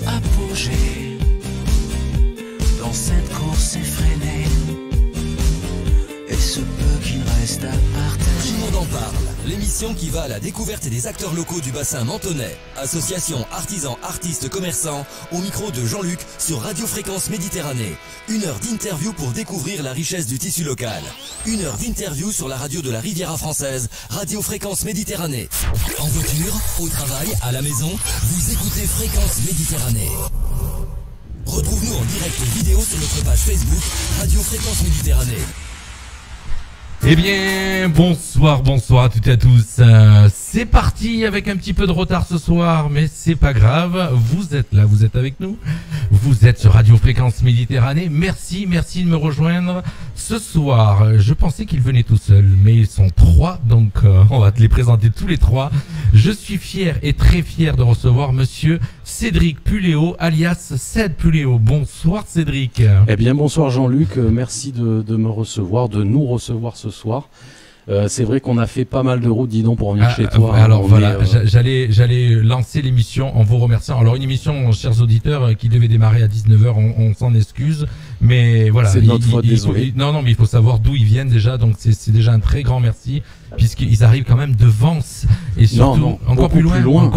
apogée dans cette course effrénée, et ce peu qu'il reste à partager. Tout le monde en parle. L'émission qui va à la découverte des acteurs locaux du bassin menthonnais. Association, artisans, artistes, commerçants, au micro de Jean-Luc sur Radio Fréquence Méditerranée. 1 heure d'interview pour découvrir la richesse du tissu local. 1 heure d'interview sur la radio de la Riviera française, Radio Fréquence Méditerranée. En voiture, au travail, à la maison, vous écoutez Fréquence Méditerranée. Retrouve-nous en direct vidéo sur notre page Facebook, Radio Fréquence Méditerranée. Eh bien, bonsoir à toutes et à tous. C'est parti avec un petit peu de retard ce soir, mais c'est pas grave. Vous êtes là, vous êtes avec nous. Vous êtes sur Radio Fréquence Méditerranée. Merci de me rejoindre ce soir. Je pensais qu'ils venaient tout seuls, mais ils sont 3, donc on va te les présenter tous les 3. Je suis fier et très fier de recevoir monsieur Cédric Puléo, alias Ced Puléo. Bonsoir Cédric. Eh bien bonsoir Jean-Luc, merci de me recevoir, de nous recevoir ce soir. C'est vrai qu'on a fait pas mal de routes, dis donc, pour venir chez toi. Alors voilà, j'allais lancer l'émission en vous remerciant. Alors une émission, chers auditeurs, qui devait démarrer à 19h, on s'en excuse. Mais voilà. C'est notre faute, désolé. Non, mais il faut savoir d'où ils viennent déjà, donc c'est déjà un très grand merci, puisqu'ils arrivent quand même de Vence. Et surtout, encore plus loin.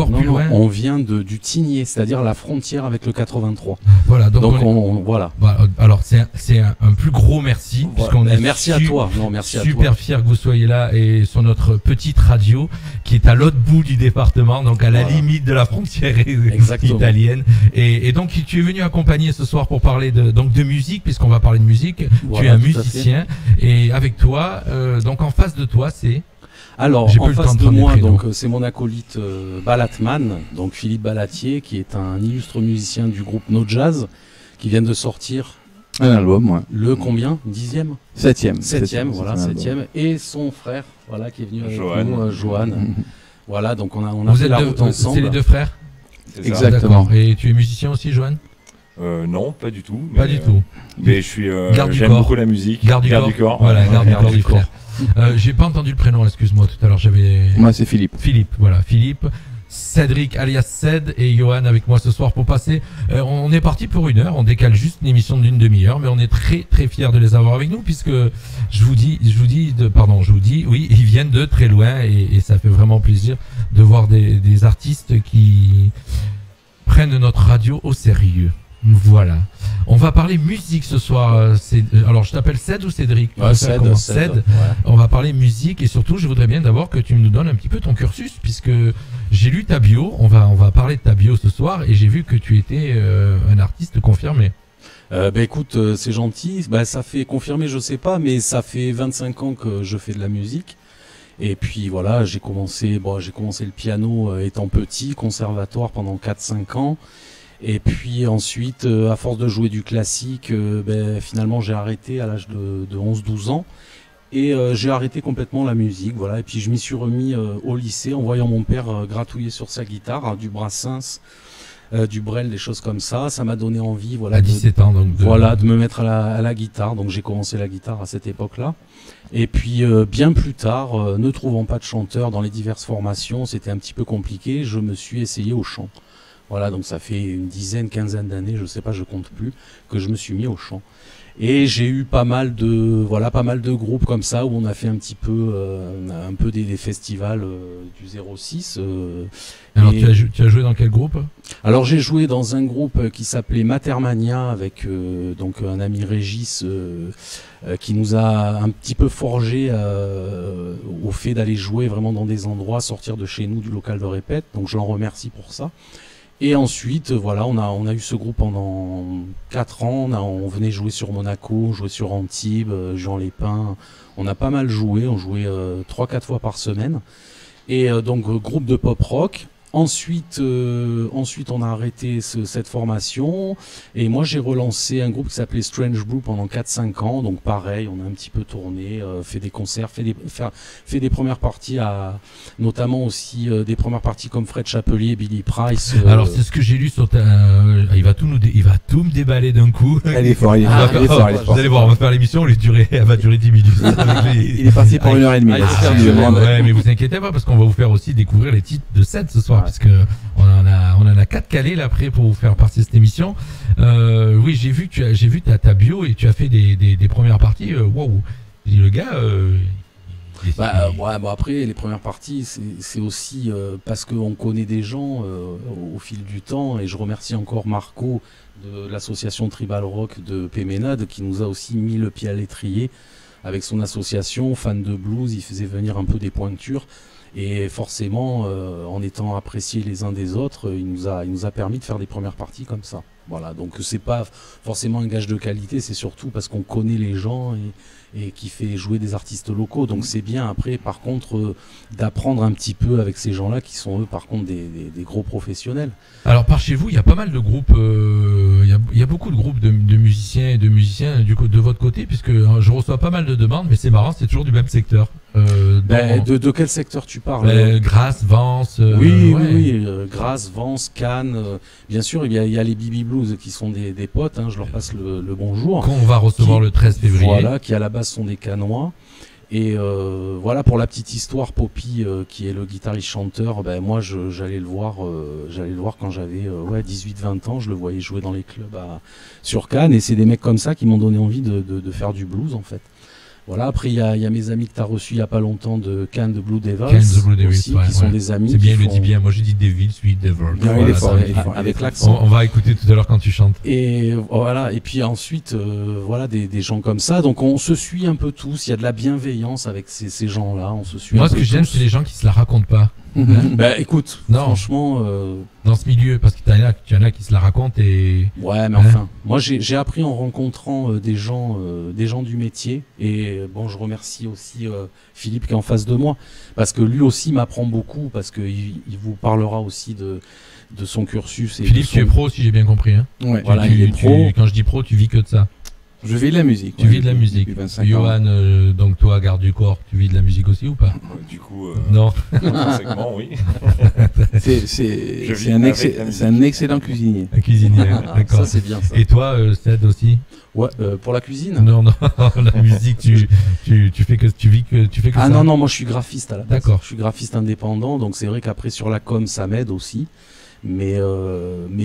On vient du Tigné, c'est-à-dire la frontière avec le 83. Voilà, donc voilà. Alors c'est un plus gros merci, puisqu'on est merci à toi. Merci à toi. Super fier que vous soyez là et sur notre petite radio qui est à l'autre bout du département, donc à la limite de la frontière italienne. Et donc tu es venu accompagner ce soir pour parler de musique, puisqu'on va parler de musique. Voilà, tu es un musicien et avec toi, donc en face de toi c'est... Alors, en face de moi, donc c'est mon acolyte Balatman, donc Philippe Balatier, qui est un illustre musicien du groupe No Jazz, qui vient de sortir un album, ouais. Le combien? 10e? 7e, voilà, 7e. Et son frère, voilà, qui est venu avec nous, Johan. Voilà, donc on a fait la route ensemble. C'est les deux frères? Exactement. Et tu es musicien aussi, Johan? Non, pas du tout. Pas du tout. Mais je suis. J'aime beaucoup la musique. Garde du corps. Voilà, garde du corps. J'ai pas entendu le prénom, excuse-moi, tout à l'heure Moi c'est Philippe. Philippe. Cédric alias Ced et Johan avec moi ce soir pour passer. On est parti pour 1 heure, on décale juste une émission d'une demi-heure, mais on est très très fiers de les avoir avec nous, puisque je vous dis, oui, ils viennent de très loin et ça fait vraiment plaisir de voir des artistes qui prennent notre radio au sérieux. Voilà. On va parler musique ce soir. Alors, je t'appelle Ced ou Cédric? Ced. Ouais. On va parler musique et surtout, je voudrais bien d'abord que tu nous donnes un petit peu ton cursus, puisque j'ai lu ta bio. On va parler de ta bio ce soir et j'ai vu que tu étais un artiste confirmé. Écoute, c'est gentil. Ça fait confirmé, je sais pas, mais ça fait 25 ans que je fais de la musique. Et puis voilà, j'ai commencé le piano étant petit, conservatoire pendant 4-5 ans. Et puis ensuite, à force de jouer du classique, finalement j'ai arrêté à l'âge de 11-12 ans. Et j'ai arrêté complètement la musique, voilà. Et puis je m'y suis remis au lycée en voyant mon père gratouiller sur sa guitare, du Brassens, du Brel, des choses comme ça. Ça m'a donné envie, voilà. À 17 ans, donc. De me mettre à la guitare. Donc j'ai commencé la guitare à cette époque-là. Et puis bien plus tard, ne trouvant pas de chanteur dans les diverses formations, c'était un petit peu compliqué. Je me suis essayé au chant. Voilà, donc ça fait une quinzaine d'années, je sais pas, je compte plus, que je me suis mis au chant. Et j'ai eu pas mal de groupes comme ça où on a fait un peu des festivals du 06. Alors tu as joué dans quel groupe? Alors j'ai joué dans un groupe qui s'appelait Matermania avec donc un ami Régis qui nous a un petit peu forgé au fait d'aller jouer vraiment dans des endroits, sortir de chez nous du local de répète. Donc je l'en remercie pour ça. Et ensuite, voilà, on a eu ce groupe pendant 4 ans. On venait jouer sur Monaco, on jouait sur Antibes, Juan-les-Pins. On a pas mal joué, on jouait 3-4 fois par semaine. Et donc groupe de pop rock. Ensuite, on a arrêté cette formation et moi j'ai relancé un groupe qui s'appelait Strange Brew pendant 4-5 ans. Donc pareil, on a un petit peu tourné, fait des concerts, fait des premières parties notamment aussi des premières parties comme Fred Chapelier, Billy Price. Alors c'est ce que j'ai lu sur ta... il va tout me déballer d'un coup. Elle est fort, il est fort. Vous allez voir, on va faire l'émission, elle va durer 10 minutes. Il est parti pour 1h30. Ouais, mais vous inquiétez pas parce qu'on va vous faire aussi découvrir les titres de Ced ce soir. Parce que on en a 4 calés là après pour vous faire partie de cette émission. Oui, j'ai vu ta bio et tu as fait des premières parties. Waouh, le gars. Ouais, bon après les premières parties c'est aussi parce qu'on connaît des gens au fil du temps, et je remercie encore Marco de l'association Tribal Rock de Péménade qui nous a aussi mis le pied à l'étrier avec son association fan de blues. Il faisait venir un peu des pointures, et forcément en étant appréciés les uns des autres, il nous a permis de faire des premières parties comme ça. Voilà, donc c'est pas forcément un gage de qualité, c'est surtout parce qu'on connaît les gens et qui fait jouer des artistes locaux. Donc c'est bien après, par contre, d'apprendre un petit peu avec ces gens-là qui sont eux, par contre, des gros professionnels. Alors par chez vous, il y a pas mal de groupes, il y a beaucoup de groupes de musiciens et de musiciens de votre côté, puisque je reçois pas mal de demandes, mais c'est marrant, c'est toujours du même secteur. De quel secteur tu parles? Grasse, Vence. Oui, Grasse, Vence, Cannes. Bien sûr, il y a les Bibi Blues qui sont des potes. Hein, je leur passe le bonjour. Qu'on va recevoir le 13 février. Voilà, qui à la base sont des Cannois. Et voilà, pour la petite histoire, Poppy, qui est le guitariste-chanteur, moi j'allais le voir quand j'avais 18-20 ans. Je le voyais jouer dans les clubs sur Cannes, et c'est des mecs comme ça qui m'ont donné envie de faire du blues en fait. Voilà, après il y a mes amis que tu as reçus il n'y a pas longtemps de Cannes de Blue Devils, aussi, qui sont des amis. C'est bien, il le dit bien. Moi j'ai dit Devils, lui Devils. Voilà, avec l'accent. On va écouter tout à l'heure quand tu chantes. Et voilà, et puis ensuite, voilà, des gens comme ça. Donc on se suit un peu tous. Il y a de la bienveillance avec ces gens-là. On se suit. Moi, ce que j'aime, c'est les gens qui se la racontent pas. Écoute, non. Franchement, dans ce milieu, parce qu'il y en a qui se la racontent et. Ouais, mais enfin, moi j'ai appris en rencontrant des gens du métier, et bon, je remercie aussi Philippe qui est en face de moi, parce que lui aussi m'apprend beaucoup, parce que il vous parlera aussi de son cursus. Et Philippe, tu es pro, si j'ai bien compris. Hein. Ouais. Voilà, il est pro. Quand je dis pro, tu vis que de ça. Je vis de la musique. Tu vis de la musique. Johan, donc toi, garde du corps, tu vis de la musique aussi ou pas? Du coup, non. Intrinsèquement, oui. C'est un excellent cuisinier. Un cuisinier, d'accord. Ça, c'est bien ça. Et toi, Ced aussi? Ouais, pour la cuisine? Non, la musique, tu fais que ça. Non, moi je suis graphiste à la base. D'accord. Je suis graphiste indépendant, donc c'est vrai qu'après sur la com, ça m'aide aussi. Mais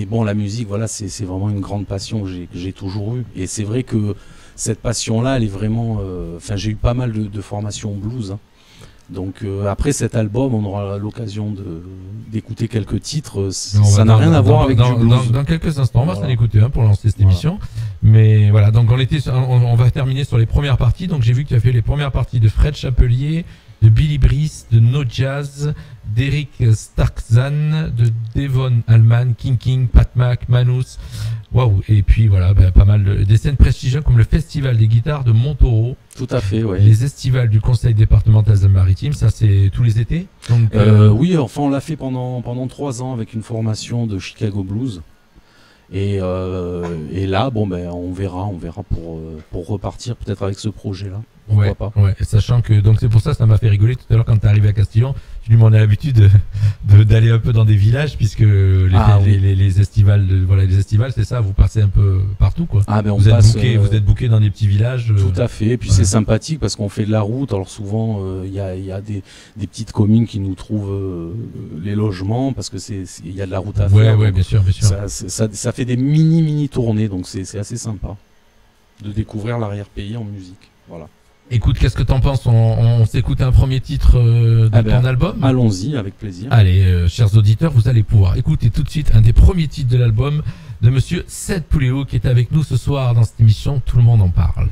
bon, la musique, voilà, c'est vraiment une grande passion que j'ai toujours eue. Et c'est vrai que cette passion-là, elle est vraiment. J'ai eu pas mal de formations blues. Hein. Donc après cet album, on aura l'occasion d'écouter quelques titres. Ça n'a rien à voir avec du blues. Dans quelques instants, on va s'en écouter pour lancer cette émission. Mais voilà, donc on va terminer sur les premières parties. Donc j'ai vu que tu as fait les premières parties de Fred Chapelier, de Billy Brice, de No Jazz, d'Eric Starkzan, de Devon Allman, King, Pat Mac, Manus. Waouh! Et puis voilà, pas mal des scènes prestigieuses comme le Festival des guitares de Montaureau. Tout à fait, ouais. Les estivales du Conseil départemental des Maritimes, ça c'est tous les étés? Donc, oui, enfin on l'a fait pendant 3 ans avec une formation de Chicago Blues. Et là, on verra pour repartir peut-être avec ce projet-là. Pourquoi pas. Ouais. Sachant que donc c'est pour ça m'a fait rigoler tout à l'heure quand t'es arrivé à Castillon. Tu lui m'en as l'habitude d'aller un peu dans des villages, puisque les estivales, les estivales, c'est ça. Vous passez un peu partout, quoi. Vous êtes booké dans des petits villages. Tout à fait. Et puis c'est sympathique parce qu'on fait de la route. Alors souvent il y a des petites communes qui nous trouvent les logements parce que il y a de la route à faire. Ouais, bien sûr. Ça fait des mini tournées, donc c'est assez sympa de découvrir l'arrière-pays en musique. Voilà. Écoute, qu'est-ce que t'en penses? On s'écoute un premier titre de ton album? Allons-y, avec plaisir. Allez, chers auditeurs, vous allez pouvoir écouter tout de suite un des premiers titres de l'album de monsieur Ced Pouléo qui est avec nous ce soir dans cette émission Tout le monde en parle.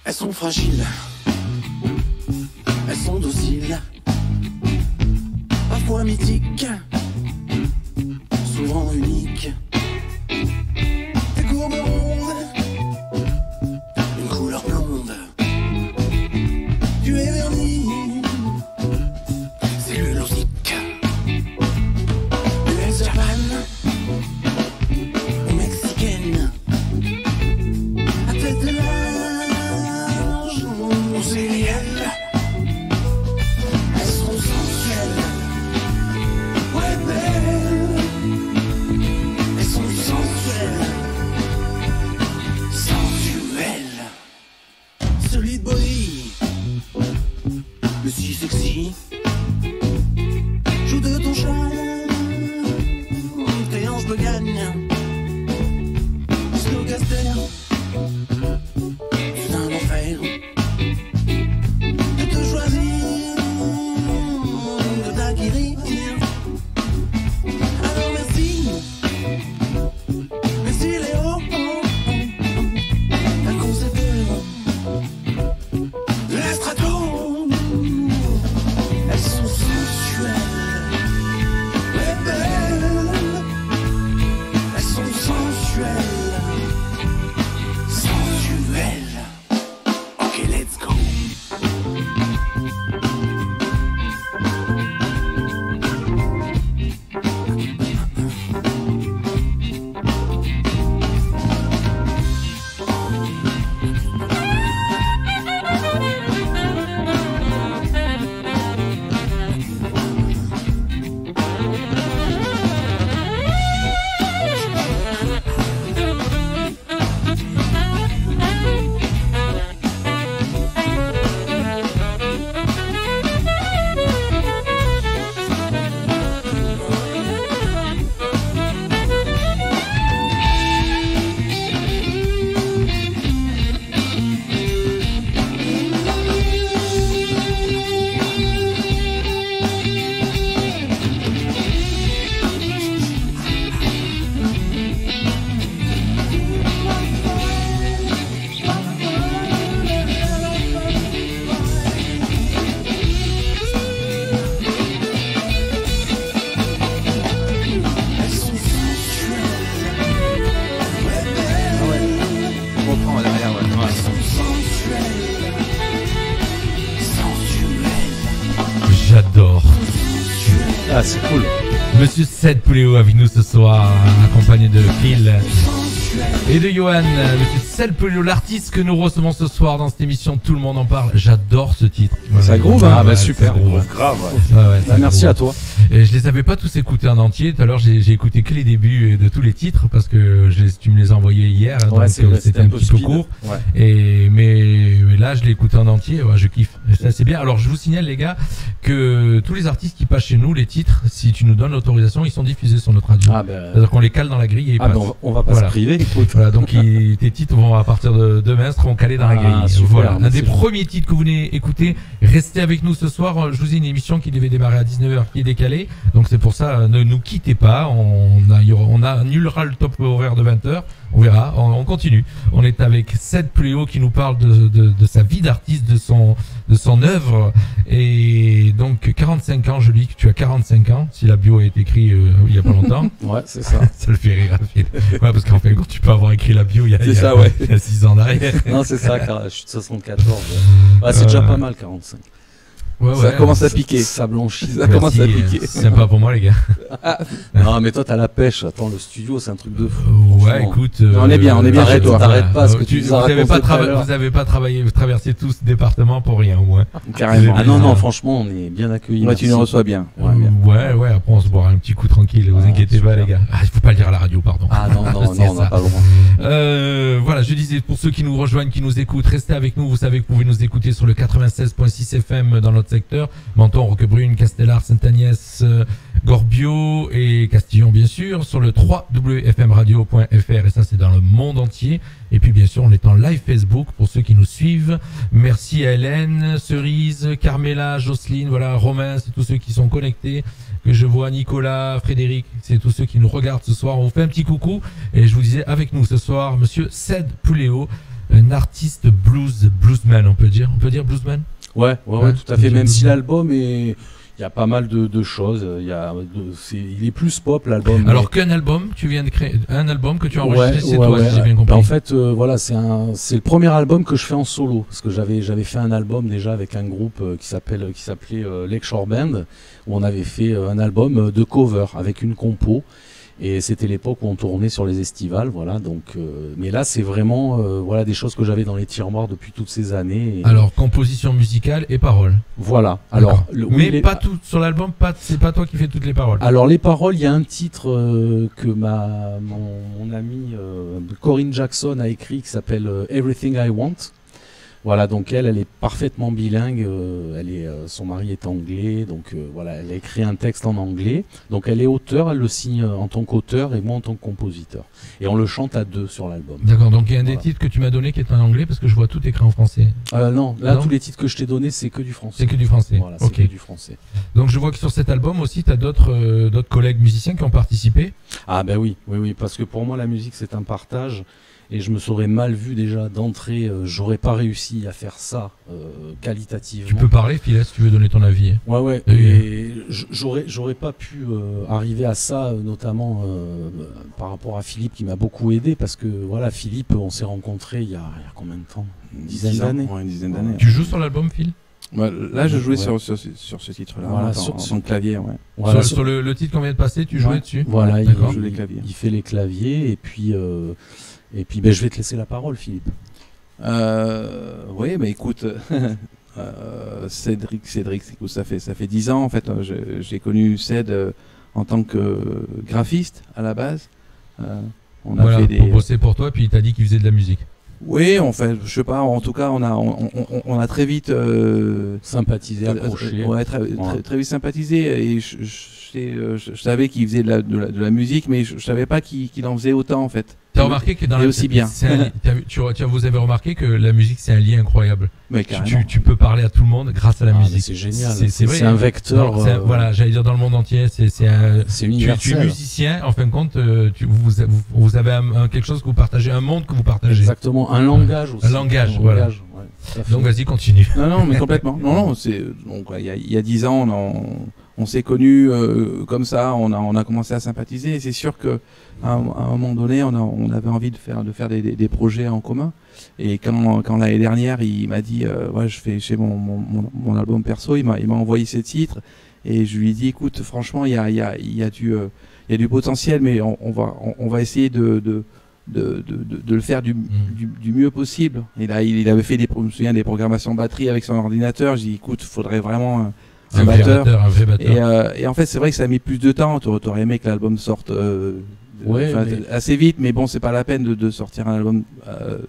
Elles sont fragiles, elles sont dociles, parfois mythiques, souvent uniques. Des courbes rondes, une couleur blonde, du vernis mais si sexy. Joue de ton chant, tes hanches me gagnent. Snowcaster, c'est un enfer. De te choisir, de t'acquérir. Alors merci, merci Léo. Un concepteur de la strato, elles sont sensuelles, ouais belles, elles sont sensuelles, sensuelles. Ok, let's go. J'adore. Ah, c'est cool. Monsieur Ced Puléo avec nous ce soir, accompagné de Phil et de Johan. Monsieur Ced Puléo, l'artiste que nous recevons ce soir dans cette émission, tout le monde en parle. J'adore ce titre. Ça groove, hein. Ah bah super. Grave. Ouais, merci à toi. Et je les avais pas tous écoutés en entier. Tout à l'heure, j'ai écouté que les débuts de tous les titres parce que tu me les as envoyés hier. Ouais, donc c'était un petit peu court. Ouais. Mais là, je l'ai écouté en entier. Ouais, je kiffe. Et ça, c'est bien. Alors, je vous signale, les gars, que tous les artistes qui passent chez nous, les titres, si tu nous donnes l'autorisation, ils sont diffusés sur notre radio. Ah ben... C'est-à-dire qu'on les cale dans la grille et ils passent. On va pas se priver. Voilà, donc tes titres vont à partir de demain seront calés dans la grille. Super, voilà, un des premiers titres que vous venez écouter. Restez avec nous ce soir. Je vous ai une émission qui devait démarrer à 19h qui est décalée. Donc c'est pour ça, ne nous quittez pas. On annulera le top horaire de 20h. On verra, on continue. On est avec Ced Puléo qui nous parle de sa vie d'artiste, de son œuvre. Et donc 45 ans, je lis que tu as 45 ans, si la bio a été écrite il y a pas longtemps. Ouais, c'est ça. Ça le fait rire, Phil. Ouais, parce qu'en fait, quand tu peux avoir écrit la bio il y a 6 ans derrière. Non, c'est ça, car je suis de 74. Ouais, c'est déjà pas mal, 45. Ouais, ça commence à piquer. Ça blanchit. Ça commence à piquer. C'est sympa pour moi, les gars. Non, mais toi, t'as la pêche. Attends, le studio, c'est un truc de fou. Ouais, écoute. On est bien chez toi. T'arrêtes pas ce que tu vous avez pas travaillé, vous traversez tout ce département pour rien, au moins. Carrément. Ah non, franchement, on est bien accueillis. Moi, tu nous reçois bien. Ouais, après, on se boira un petit coup tranquille. Vous inquiétez pas, les gars. Ah, il faut pas le dire à la radio, pardon. Ah non, on n'a pas le droit. Voilà, je disais, pour ceux qui nous rejoignent, qui nous écoutent, restez avec nous. Vous savez que vous pouvez nous écouter sur le 96.6 FM dans notre secteur. Menton, Roquebrune, Castellar, Sainte-Agnès, Gorbio et Castillon, bien sûr, sur le www.fmradio.fr, et ça c'est dans le monde entier. Et puis bien sûr, on est en live Facebook pour ceux qui nous suivent. Merci à Hélène, Cerise, Carmela, Jocelyne, voilà, Romain, c'est tous ceux qui sont connectés, que je vois, Nicolas, Frédéric, c'est tous ceux qui nous regardent ce soir. On vous fait un petit coucou, et je vous disais avec nous ce soir, monsieur Ced Puléo, un artiste bluesman, on peut dire bluesman? Ouais, tout à fait. Même si l'album est, il y a pas mal de choses. Il est plus pop l'album. Alors qu'un album, tu viens de créer un album que tu as enregistré, c'est toi, si j'ai bien compris. En fait, voilà, c'est le premier album que je fais en solo, parce que j'avais fait un album déjà avec un groupe qui s'appelait Lakeshore Band, où on avait fait un album de cover avec une compo. Et c'était l'époque où on tournait sur les estivales, voilà. Donc, mais là, c'est vraiment, voilà, des choses que j'avais dans les tiroirs depuis toutes ces années. Alors, composition musicale et paroles. Voilà. Alors, mais pas tout sur l'album. C'est pas toi qui fais toutes les paroles. Alors, les paroles, il y a un titre que mon amie Corinne Jackson a écrit qui s'appelle Everything I Want. Voilà, donc elle est parfaitement bilingue. Son mari est anglais, donc voilà, elle a écrit un texte en anglais. Donc elle est auteure, elle le signe en tant qu'auteur et moi en tant que compositeur. Et on le chante à 2 sur l'album. D'accord, donc il y a un des titres que tu m'as donné qui est en anglais parce que je vois tout écrit en français. Non, là Non, tous les titres que je t'ai donnés, c'est que du français. c'est que du français. Voilà, Ok. c'est que du français. Donc je vois que sur cet album aussi, tu as d'autres collègues musiciens qui ont participé. Ah ben oui, parce que pour moi la musique c'est un partage. Et je me serais mal vu déjà d'entrée, j'aurais pas réussi à faire ça qualitativement. Tu peux parler, Phil, si tu veux donner ton avis. Ouais, Oui. et j'aurais pas pu arriver à ça, notamment par rapport à Philippe qui m'a beaucoup aidé, parce que voilà, Philippe, on s'est rencontrés il y a combien de temps? Une dizaine d'années. Ouais, une dizaine d'années. Tu joues sur l'album, Phil? Là, je jouais Ouais. sur ce titre-là, Voilà, en son clavier. Ouais. Voilà, sur le titre qu'on vient de passer, tu jouais Ouais. dessus? Voilà, D'accord. Je joue les claviers. il fait les claviers, et puis ben, je vais te laisser la parole, Philippe. Oui, mais écoute, Cédric, écoute, ça fait 10 ans en fait. J'ai connu Ced en tant que graphiste à la base. On a Voilà, fait pour bosser pour toi, puis il t'a dit qu'il faisait de la musique. Oui, on fait, je sais pas. En tout cas, on a très vite Sympathisé, accroché. ouais, très vite sympathisé. Et je savais qu'il faisait de la musique, mais je savais pas qu'il en faisait autant en fait. T'as remarqué que dans Et la aussi bien. vous avez remarqué que la musique c'est un lien incroyable. Mais carrément. Tu peux parler à tout le monde grâce à la Ah, mais musique. c'est génial. C'est vrai. C'est un vecteur. Non, voilà, j'allais dire dans le monde entier, c'est un. C'est Tu es universel. musicien, en fin de compte, vous avez quelque chose que vous partagez, un monde que vous partagez. Exactement, un langage aussi. Un langage, voilà. ouais, tout à fait. Donc vas-y, continue. Non, mais complètement. Non, donc il y a 10 ans, on s'est connus comme ça, on a commencé à sympathiser. Et c'est sûr que à un moment donné, on avait envie de faire des projets en commun. Et quand l'année dernière, il m'a dit, je fais chez mon album perso, il m'a envoyé ces titres et je lui ai dit, écoute, franchement, il y a du potentiel, mais on va essayer de le faire du mieux possible. Et là, il avait fait je me souviens, des programmations batterie avec son ordinateur. J'ai dit, écoute, faudrait vraiment un vrai batteur. un vrai batteur. Et en fait, c'est vrai que ça a mis plus de temps. T'aurais aimé que l'album sorte Ouais, mais- assez vite, mais bon, c'est pas la peine de sortir un album.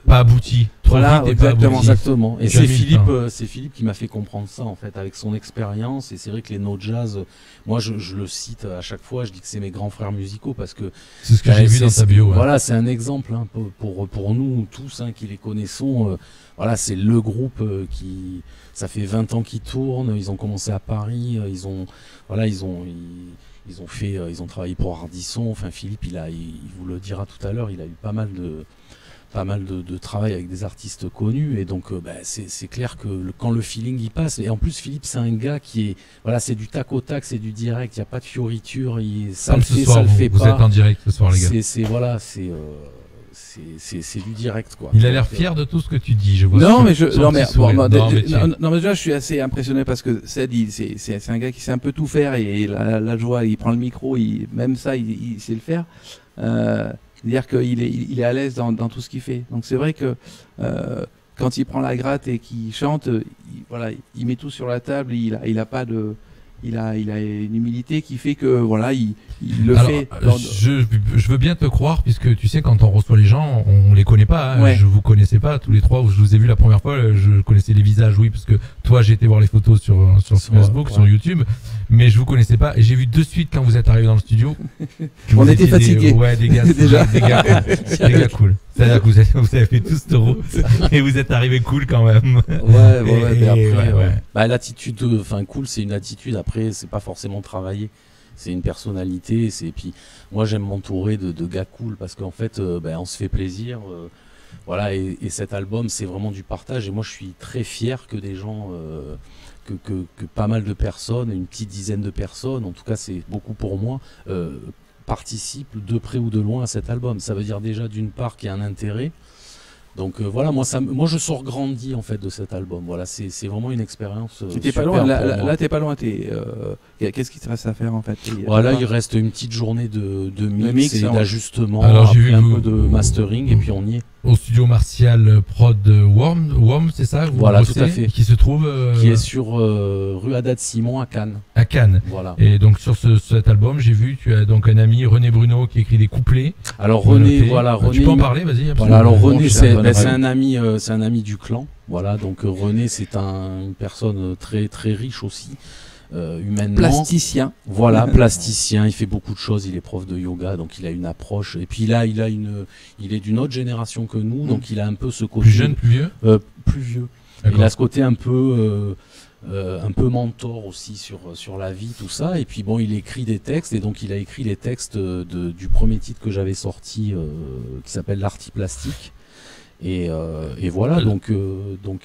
Pas abouti. Trop Voilà, vite et pas exactement. abouti. Exactement. Et Tu as c'est mis le Philippe, temps. c'est Philippe qui m'a fait comprendre ça en fait, avec son expérience. Et c'est vrai que les no jazz, moi je le cite à chaque fois, je dis que c'est mes grands frères musicaux parce que C'est ce que j'ai vu dans ta bio. Ouais. voilà, c'est un exemple hein, pour nous tous hein, qui les connaissons. Voilà, c'est le groupe qui, ça fait 20 ans qu'ils tournent. Ils ont commencé à Paris. Ils ont travaillé pour Ardisson. Enfin, Philippe, il vous le dira tout à l'heure, il a eu pas mal de travail avec des artistes connus et donc c'est clair que quand le feeling y passe, et en plus Philippe c'est un gars qui est, voilà, c'est du tac au tac, c'est du direct, il n'y a pas de fioriture, ça Comme le ce fait, soir, ça le fait vous pas. êtes en direct ce soir, les gars. C'est du direct quoi. Il a l'air Donc, fier de tout ce que tu dis. Je vois Non, son- mais son non, mais petit sourire. non, mais déjà, je suis assez impressionné parce que Ced, c'est un gars qui sait un peu tout faire et la joie, il prend le micro, même ça, il sait le faire. C'est-à-dire qu'il est à l'aise dans tout ce qu'il fait. Donc c'est vrai que quand il prend la gratte et qu'il chante, il met tout sur la table. Il a pas de, il a une humilité qui fait que voilà, il le Alors, fait. je veux bien te croire, puisque tu sais, quand on reçoit les gens, on les connaît pas. Hein. Ouais. Je vous connaissais pas tous les trois. Je vous ai vu la première fois. Je connaissais les visages, oui, parce que toi, j'ai été voir les photos sur Facebook, ouais. sur YouTube, mais je vous connaissais pas. Et j'ai vu de suite quand vous êtes arrivé dans le studio. que On vous était étiez fatigués. Ouais, des gars, Déjà. des gars cool. C'est-à-dire que vous avez fait tout cette route et vous êtes arrivé cool quand même. ouais, mais après, ouais. l'attitude, enfin cool, c'est une attitude. Après, c'est pas forcément travailler. C'est une personnalité. Puis moi, j'aime m'entourer de gars cool parce qu'en fait, on se fait plaisir. Voilà, et cet album, c'est vraiment du partage. Et moi, je suis très fier que des gens, que pas mal de personnes, une petite dizaine de personnes, en tout cas, c'est beaucoup pour moi, participent de près ou de loin à cet album. Ça veut dire déjà d'une part qu'il y a un intérêt. Donc voilà, moi je sors grandi en fait de cet album. Voilà, c'est vraiment une expérience. T'es pas loin. Là, t'es pas loin. Qu'est-ce qu'il te reste à faire en fait? Voilà, il reste une petite journée de mix et hein. d'ajustement, Alors, j'ai après vu un vous- peu de mastering et puis on y est. Au studio Martial Prod Worm, c'est ça? Voilà, tout à fait. Qui se trouve qui est sur rue Haddad-Simon à Cannes. À Cannes. Voilà. Et donc sur cet album, j'ai vu, tu as donc un ami, René Bruno, qui écrit des couplets. Alors René, voilà, René. Tu peux en parler, vas-y. Voilà, alors René, c'est un ami du clan. Voilà, donc René, c'est une personne très très riche aussi. Humainement. Plasticien. Voilà, plasticien, il fait beaucoup de choses, il est prof de yoga, donc il a une approche, et puis là, il est d'une autre génération que nous, donc il a un peu ce côté... Plus jeune, plus vieux Plus vieux. Il a ce côté un peu mentor aussi sur la vie, tout ça, et puis bon, il écrit des textes, et donc il a écrit les textes du premier titre que j'avais sorti, qui s'appelle L'Arti Plastique. Et voilà, donc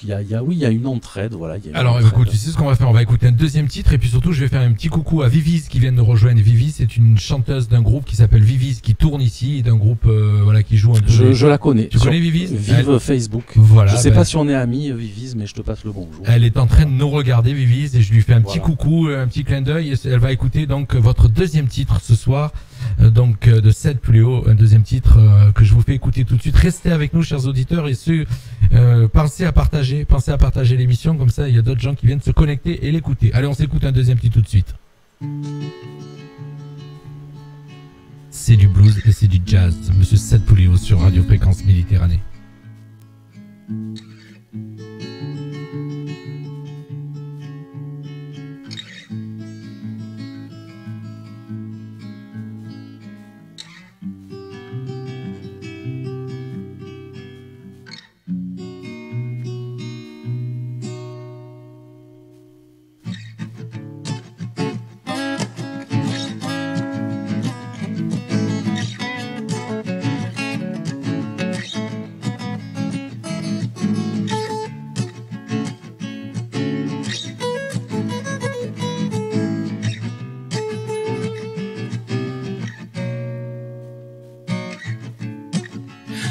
il y a une entraide, voilà. Alors écoute, tu sais ce qu'on va faire, on va écouter un deuxième titre et puis surtout je vais faire un petit coucou à Vivis qui vient de nous rejoindre. Vivis, c'est une chanteuse d'un groupe qui s'appelle Vivis qui tourne ici, d'un groupe voilà qui joue un peu. Je la connais. Tu connais Vivis? Vive Facebook. Voilà. Je sais pas si on est amis Vivis, mais je te passe le bonjour. Elle est en train de nous regarder Vivis et je lui fais un petit coucou, un petit clin d'œil et elle va écouter donc votre deuxième titre ce soir. Donc de 7 plus haut, un deuxième titre que je vous fais écouter tout de suite. Restez avec nous chers auditeurs et pensez à partager l'émission, comme ça il y a d'autres gens qui viennent se connecter et l'écouter. Allez, on s'écoute un deuxième titre tout de suite. C'est du blues et c'est du jazz. Monsieur Seth Pouléo sur Radio Fréquence Méditerranée.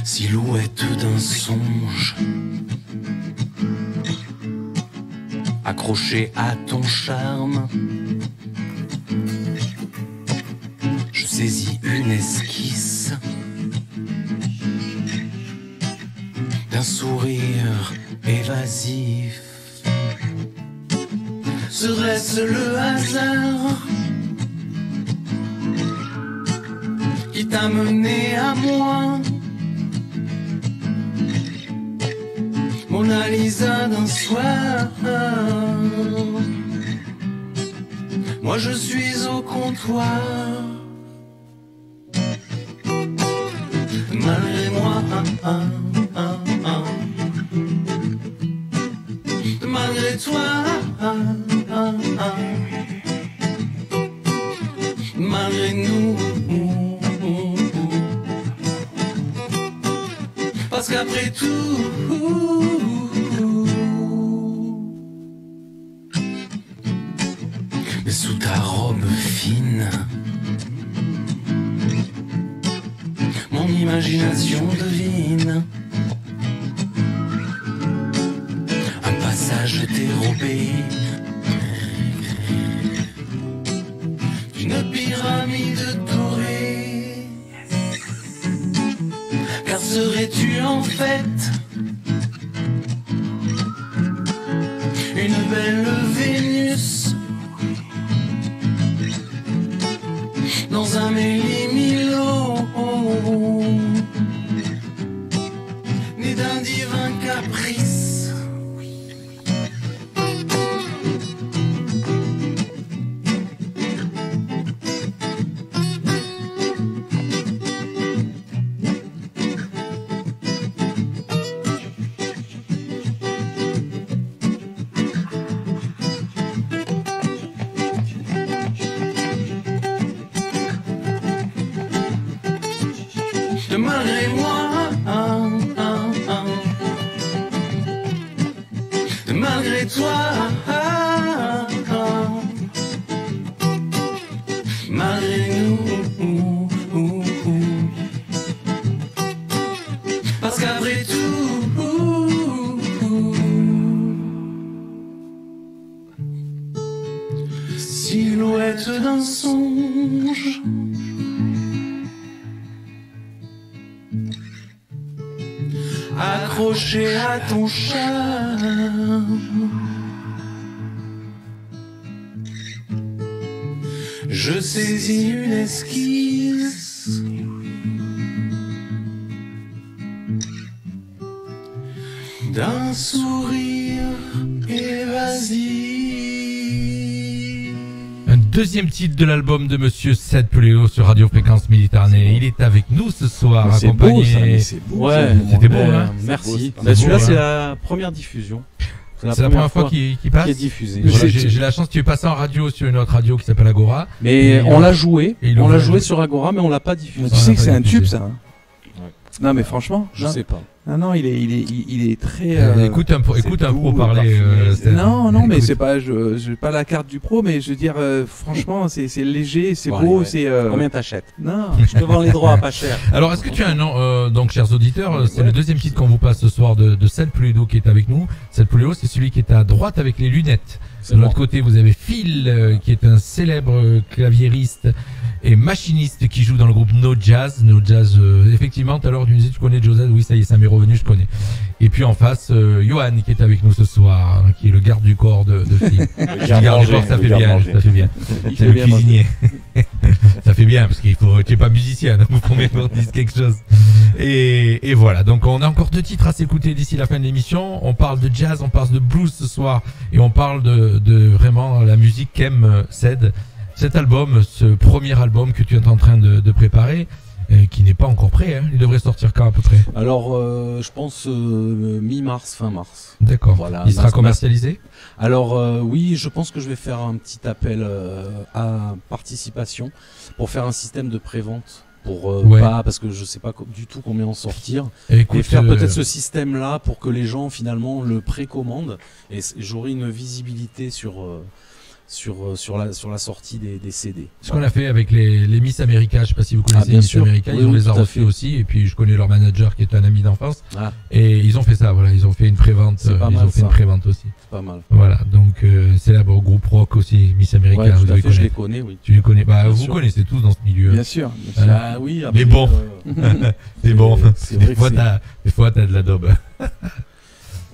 Silhouette d'un songe, accroché à ton charme, je saisis une esquisse d'un sourire évasif. Serait-ce le hasard qui t'a mené à moi? Mona Lisa d'un soir, moi je suis au comptoir. Malgré moi, malgré toi, malgré nous. Parce qu'après tout, mais sous ta robe fine, mon imagination devine un passage dérobé d'une pyramide dorée. Car serais-tu en fait une belle Vénus dans un méli-milo, né d'un divin caprice? Malgré moi, malgré toi, malgré nous, parce qu'après tout, silhouette d'un songe, accroché à ton charme. Je saisis une esquisse d'un sourire évasif. Un deuxième titre de l'album de Monsieur Seth Puléo sur Radio Fréquence Méditerranée. Il est avec nous ce soir, C'est accompagné. beau, ça, mais c'est beau. Ouais, C'était beau, hein. Merci. beau, Bah, celui-là, beau, c'est hein. la première diffusion. C'est la première fois qu'il passe. qui est diffusé. Voilà, C'est- j'ai la chance, tu es passé en radio sur une autre radio qui s'appelle Agora. Mais Et on l'a joué. et il On aurait l'a joué joué. sur Agora, mais on l'a pas diffusé. Tu sais que pas c'est un diffusé. tube, ça. Hein. Ouais. Non, mais franchement, Je non, sais pas. non, il est très. Écoute un pro c'est parler. doux, parfumé, Seth. non, mais Écoute. c'est pas, j'ai pas la carte du pro, mais je veux dire, franchement, c'est léger, c'est Bon, beau, allez, c'est. Combien t'achètes? Non. Je te vends les droits pas cher. Alors, est-ce que tu as un nom, donc, chers auditeurs, c'est le deuxième titre qu'on vous passe ce soir de Seth Puléo qui est avec nous. Seth Puléo, c'est celui qui est à droite avec les lunettes. De l'autre côté, vous avez Phil, qui est un célèbre claviériste et machiniste qui joue dans le groupe No Jazz. No Jazz, effectivement, tout à l'heure, tu me disais, tu connais Joseph? Oui, ça y est, ça m'est revenu, je connais. Et puis en face, Johan, qui est avec nous ce soir, qui est le garde du corps de Phil. Le garde du corps, ça fait bien, ça fait bien. Il C'est fait le bien cuisinier. Ça fait bien, parce qu'il faut, tu es pas musicien, donc vous pouvez qu'on dise quelque chose. Et voilà. Donc, on a encore 2 titres à s'écouter d'ici la fin de l'émission. On parle de jazz, on parle de blues ce soir, et on parle de vraiment la musique qu'aime Seth. Cet album, ce premier album que tu es en train de préparer, qui n'est pas encore prêt, hein. Il devrait sortir quand à peu près? Alors, je pense mi-mars, fin mars. D'accord. Voilà, Il sera mars. commercialisé? Alors oui, je pense que je vais faire un petit appel à participation pour faire un système de prévente. Pour Ouais. pas, parce que je sais pas du tout combien en sortir. Écoute, Et faire peut-être ce système-là pour que les gens finalement le précommandent et j'aurai une visibilité sur la sortie des CD. ce qu'on a fait avec les Miss America, je sais pas si vous connaissez bien Miss sûr. America, Oui, ils ont oui, les a tout à reçus fait. aussi, et puis je connais leur manager qui est un ami d'enfance, Ah, et ils ont fait ça, voilà, ils ont fait une prévente, C'est pas ils mal, ont fait ça. une prévente aussi. c'est pas mal. Voilà, donc célèbre groupe rock aussi, Miss America, Ouais, vous tout à devez fait, je les connaître. connais, oui. Tu les connais, bah Bien vous sûr. connaissez tous dans ce milieu. Bien sûr. Bien sûr. Ah oui, après, Les bons. C'est bon. c'est vrai Des que fois, c'est- t'as de la daube.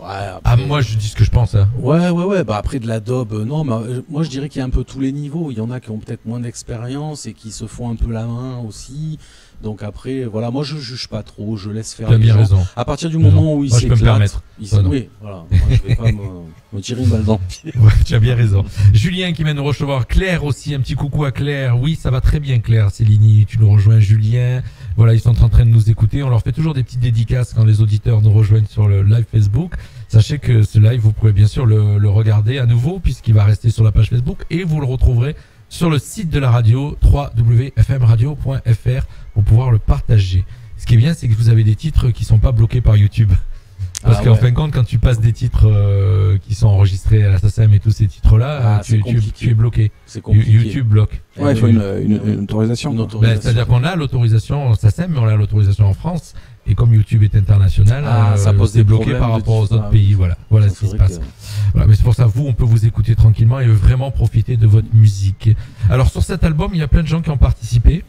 Ouais, Ah, après- moi, je dis ce que je pense, hein. Ouais. Bah après de la daube, non, mais moi je dirais qu'il y a un peu tous les niveaux. Il y en a qui ont peut-être moins d'expérience et qui se font un peu la main aussi. Donc après, voilà, moi je juge pas trop, je laisse faire Tu as les bien gens. raison. À partir du Raison. moment où ils Moi, je peux me s'éclatent, permettre. Toi, non. oui, voilà. Moi, je vais pas me tirer une balle dans le pied. Ouais, tu as bien raison. Julien qui vient nous recevoir. Claire aussi, un petit coucou à Claire. Oui, ça va très bien, Claire. Céline, tu nous rejoins, Julien. Voilà, ils sont en train de nous écouter. On leur fait toujours des petites dédicaces quand les auditeurs nous rejoignent sur le live Facebook. Sachez que ce live, vous pouvez bien sûr le regarder à nouveau puisqu'il va rester sur la page Facebook et vous le retrouverez sur le site de la radio, www.fmradio.fr, pour pouvoir le partager. Ce qui est bien, c'est que vous avez des titres qui sont pas bloqués par YouTube. Parce Ah qu'en ouais. fin de compte, quand tu passes des titres qui sont enregistrés à la SACEM et tous ces titres-là, Ah, c'est compliqué. tu es bloqué. C'est compliqué. YouTube bloque. Ouais, il faut une autorisation. Une quoi. autorisation. Ben, c'est-à-dire qu'on a l'autorisation SACEM, mais on a l'autorisation en France. Et comme YouTube est international, Ça pose c'est des bloqué problèmes par de rapport aux diffusion. autres pays. Voilà ce C'est qui se vrai passe. que- Voilà, mais c'est pour ça, vous, on peut vous écouter tranquillement et vraiment profiter de votre musique. Alors, sur cet album, il y a plein de gens qui ont participé.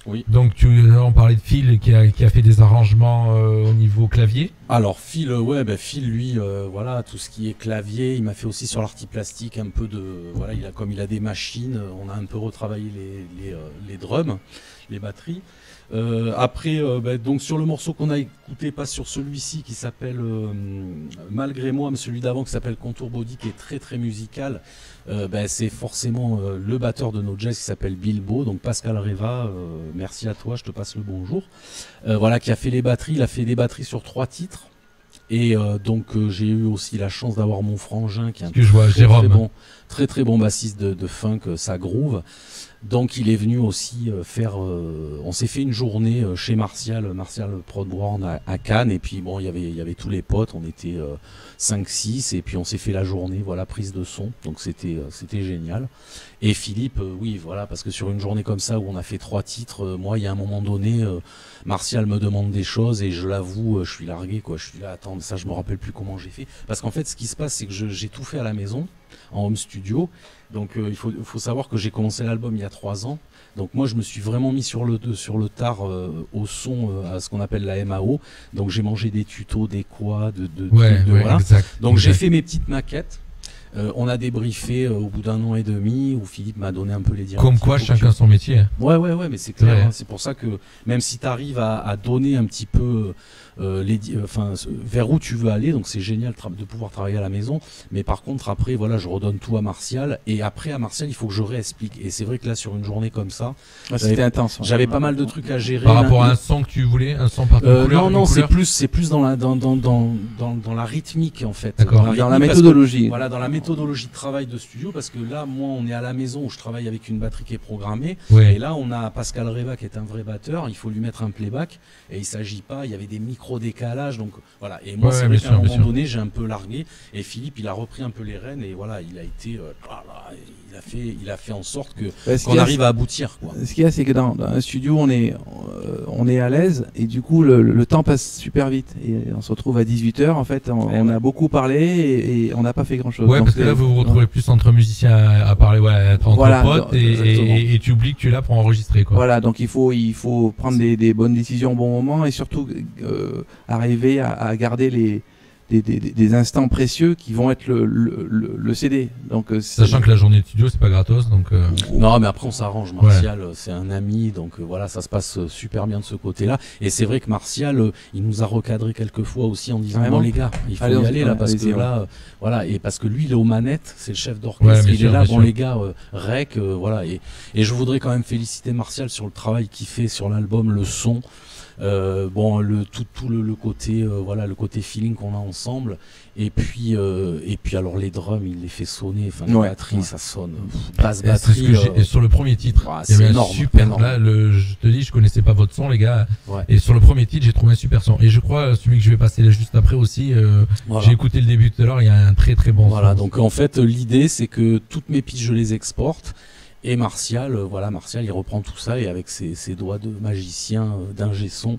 Oui. Donc, on parlait de Phil qui a fait des arrangements au niveau clavier. Alors Phil, Phil lui, voilà, tout ce qui est clavier, il m'a fait aussi sur l'artiplastique un peu de, voilà, comme il a des machines, on a un peu retravaillé les drums, les batteries. Après, donc sur le morceau qu'on a écouté, pas sur celui-ci qui s'appelle Malgré moi, mais celui d'avant qui s'appelle Contour Body, qui est très très musical. C'est forcément le batteur de No Jazz qui s'appelle Bilbo, donc Pascal Reva, merci à toi, je te passe le bonjour. Voilà, qui a fait les batteries, il a fait des batteries sur 3 titres. Et j'ai eu aussi la chance d'avoir mon frangin qui est un Que je vois, Jérôme. très bon bassiste de funk, ça groove. Donc il est venu aussi faire. On s'est fait une journée chez Martial Prod Brown à Cannes, et puis bon, il y avait tous les potes, on était 5-6, et puis on s'est fait la journée, voilà, prise de son. Donc c'était génial. Et Philippe, oui, voilà, parce que sur une journée comme ça où on a fait 3 titres, moi il y a un moment donné, Martial me demande des choses et je l'avoue, je suis largué, quoi. Je suis là, attends, ça je me rappelle plus comment j'ai fait. Parce qu'en fait, ce qui se passe, c'est que j'ai tout fait à la maison. en home studio. Donc il faut savoir que j'ai commencé l'album il y a 3 ans. Donc moi je me suis vraiment mis sur le tard au son, à ce qu'on appelle la MAO. Donc j'ai mangé des tutos, des quads, voilà. Exact, donc j'ai fait mes petites maquettes. On a débriefé au bout d'1 an et demi où Philippe m'a donné un peu les directives. Comme quoi chacun son métier. Ouais, mais c'est clair. Hein, c'est pour ça que même si tu arrives à donner un petit peu vers où tu veux aller, donc c'est génial de pouvoir travailler à la maison. Mais par contre après voilà, je redonne tout à Martial et après à Martial il faut que je réexplique. Et c'est vrai que là sur une journée comme ça, c'était intense. Ouais. J'avais pas mal de trucs à gérer. Par rapport à un son que tu voulais, un son par couleur. Non, c'est plus dans la rythmique en fait. D'accord. Dans la méthodologie. Voilà, dans la méthodologie de travail de studio, parce que là, moi, on est à la maison où je travaille avec une batterie qui est programmée. Ouais. Et là, on a Pascal Reva qui est un vrai batteur. Il faut lui mettre un playback. Et il s'agit pas, il y avait des micro-décalages. Donc voilà. Et moi, c'est vrai qu'à un moment donné, j'ai un peu largué. Et Philippe, il a repris un peu les rênes. Et voilà, il a été. Il a fait en sorte qu'on arrive à aboutir. Quoi. Ce qu'il y a, c'est que dans un studio, on est à l'aise. Et du coup, le temps passe super vite. Et on se retrouve à 18h. En fait, on a beaucoup parlé et on n'a pas fait grand-chose. Ouais, parce que là, vous vous retrouvez plus entre musiciens à parler, être entre potes et tu oublies que tu es là pour enregistrer, quoi. Voilà, donc il faut prendre des bonnes décisions au bon moment et surtout arriver à garder des instants précieux qui vont être le CD. Donc, sachant que la journée de studio, c'est pas gratos, donc. Non, mais après on s'arrange. Martial, c'est un ami, donc voilà, ça se passe super bien de ce côté-là. Et c'est vrai que Martial, il nous a recadré quelques fois aussi en disant non les gars, il faut y aller là parce que là, voilà, et parce que lui il est aux manettes, c'est le chef d'orchestre, il est là. Bon les gars, rec, voilà. Et je voudrais quand même féliciter Martial sur le travail qu'il fait sur l'album, le son. Tout le côté le côté feeling qu'on a ensemble et puis alors les drums il les fait sonner, enfin la batterie ça sonne, basse batterie et sur le premier titre il y avait un super là, je te dis je connaissais pas votre son les gars, et sur le premier titre j'ai trouvé un super son et je crois celui que je vais passer là juste après aussi, j'ai écouté le début tout à l'heure, il y a un très très bon son. Donc en fait l'idée c'est que toutes mes pistes je les exporte. Et Martial, il reprend tout ça et avec ses doigts de magicien, d'ingé son,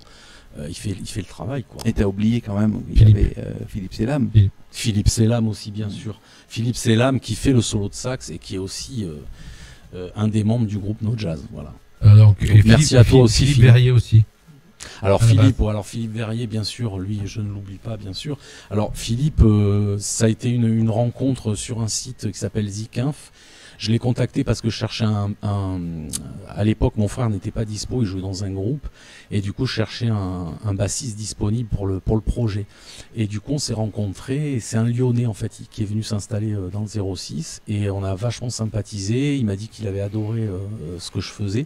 il fait le travail, quoi. Et t'as oublié quand même, il y avait Philippe Selam. Philippe Selam aussi, bien sûr. Philippe Selam qui fait le solo de sax et qui est aussi un des membres du groupe No Jazz, voilà. Donc merci à toi aussi. Philippe Verrier aussi. Alors Philippe Verrier, bien sûr, lui, je ne l'oublie pas, bien sûr. Alors Philippe, ça a été une rencontre sur un site qui s'appelle Zikinf. Je l'ai contacté parce que je cherchais à l'époque, mon frère n'était pas dispo, il jouait dans un groupe, et du coup, je cherchais un bassiste disponible pour le projet. Et du coup, on s'est rencontrés, et c'est un Lyonnais, en fait, qui est venu s'installer dans le 06, et on a vachement sympathisé. Il m'a dit qu'il avait adoré ce que je faisais.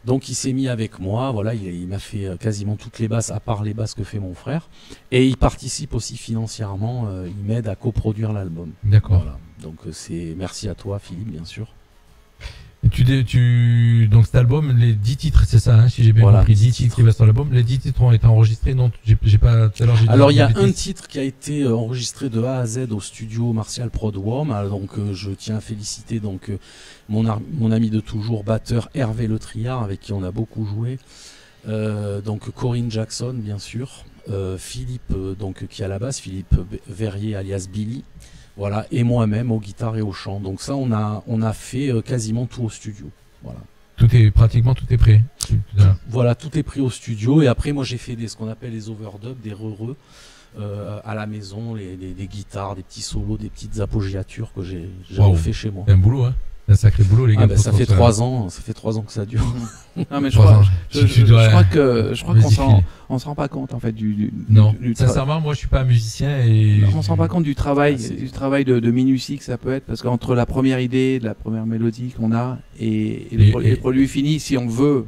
Donc il s'est mis avec moi, voilà, il m'a fait quasiment toutes les basses, à part les basses que fait mon frère. Et il participe aussi financièrement, il m'aide à coproduire l'album. D'accord. Voilà. Donc merci à toi Philippe, bien sûr. Et donc cet album, les 10 titres, c'est ça, hein, si j'ai bien compris, 10 titres qui va sur l'album. Les 10 titres ont été enregistrés, non, j'ai pas, tout à l'heure, alors il y a un titre qui a été enregistré de A à Z au studio Martial Prod Worm. Alors, donc je tiens à féliciter donc mon ami de toujours, batteur Hervé Le Triard, avec qui on a beaucoup joué. Donc Corinne Jackson, bien sûr. Philippe, donc qui est à la basse, Philippe Verrier alias Billy. Voilà, et moi-même aux guitares et au chant. Donc ça, on a fait quasiment tout au studio. Voilà. Pratiquement tout est prêt. Voilà, tout est pris au studio. Et après, moi, j'ai fait ce qu'on appelle les overdubs, des re-re à la maison, des guitares, des petits solos, des petites appoggiatures que j'ai refait chez moi. C'est un boulot, hein. C'est un sacré boulot, les gars. Ça fait 3 ans que ça dure. Non, mais je crois qu'on se rend pas compte en fait du sincèrement, moi je suis pas un musicien et on se rend pas compte du travail, de minutie que ça peut être, parce qu'entre la première idée, la première mélodie qu'on a et le produit fini, si on veut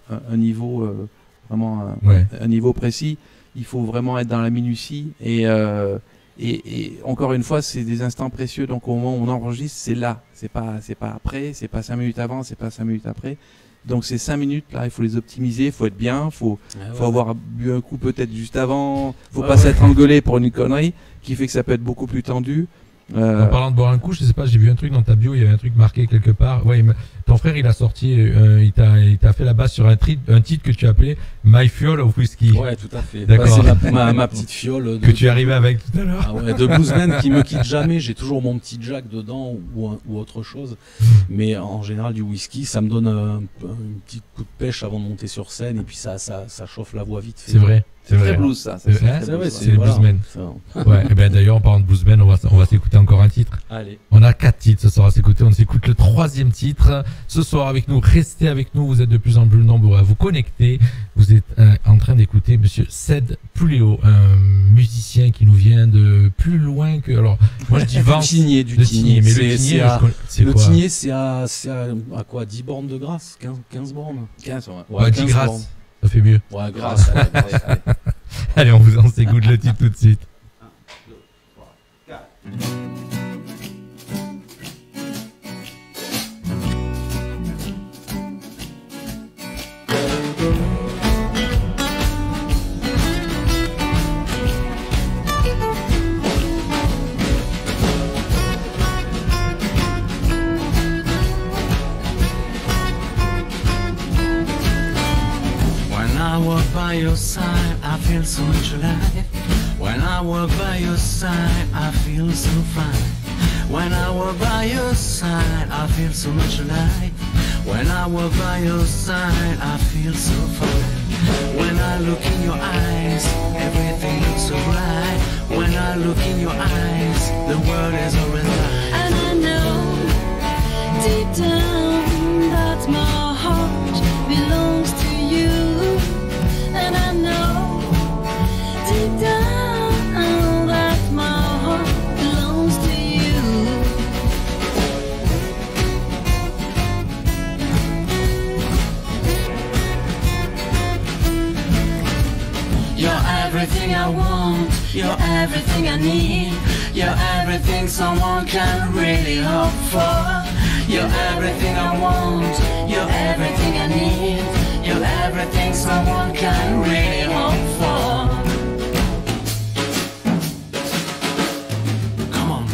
un niveau vraiment un niveau précis, il faut vraiment être dans la minutie et encore une fois, c'est des instants précieux. Donc au moment où on enregistre, c'est là, c'est pas après, c'est pas 5 minutes avant, c'est pas 5 minutes après. Donc ces 5 minutes là, il faut les optimiser, il faut être bien, faut avoir bu un coup peut-être juste avant, faut pas s'être engueulé pour une connerie qui fait que ça peut être beaucoup plus tendu. En parlant de boire un coup, je sais pas, j'ai vu un truc dans ta bio, il y avait un truc marqué quelque part. Ouais, ton frère, il a sorti, il t'a fait la base sur un titre que tu appelais My Fiole of Whiskey. Ouais, tout à fait. D'accord. Bah, c'est ma petite fiole. Que tu es arrivé avec tout à l'heure. Ah ouais, de bluesman qui me quitte jamais. J'ai toujours mon petit Jack dedans ou autre chose. Mais en général, du whisky, ça me donne un petit coup de pêche avant de monter sur scène. Et puis ça chauffe la voix vite fait. C'est vrai. C'est très blues, ça. C'est les bluesmen. Ouais, et bien d'ailleurs, en parlant de bluesmen, on va s'écouter encore un titre. Allez. On a 4 titres ce soir à s'écouter. On s'écoute le 3e titre. Ce soir avec nous, restez avec nous. Vous êtes de plus en plus nombreux à vous connecter. Vous êtes en train d'écouter Monsieur Ced Puléo, un musicien qui nous vient de plus loin que. Alors, moi je dis Vence. Du Tigné. Mais le Tigné, c'est quoi? Le Tigné, c'est à quoi 10 bornes de Grasse 15 bornes 15, ouais. 10 Grasse. Ça fait mieux. Ouais, Grasse. Allez. Allez, on s'écoute le titre tout de suite. 1, 2, 3, 4. By your side, I feel so much alive. When I walk by your side, I feel so fine. When I walk by your side, I feel so much alive. When I walk by your side, I feel so fine. When I look in your eyes, everything looks so bright. When I look in your eyes, the world is always mine. And I know deep down that my heart belongs to you. And I know deep down that my heart belongs to you. You're everything I want, you're everything I need. You're everything someone can really hope for. You're everything I want, you're everything I need. You're everything someone can really hope for. Come on.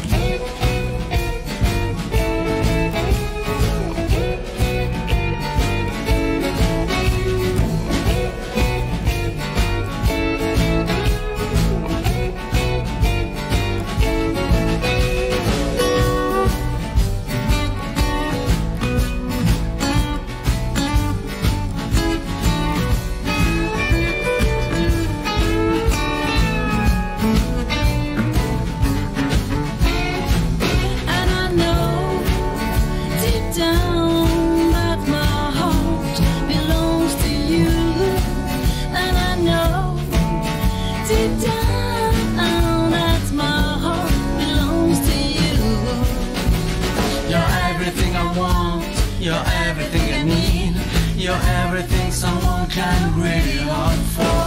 You're everything I need. You're everything someone can really hope for.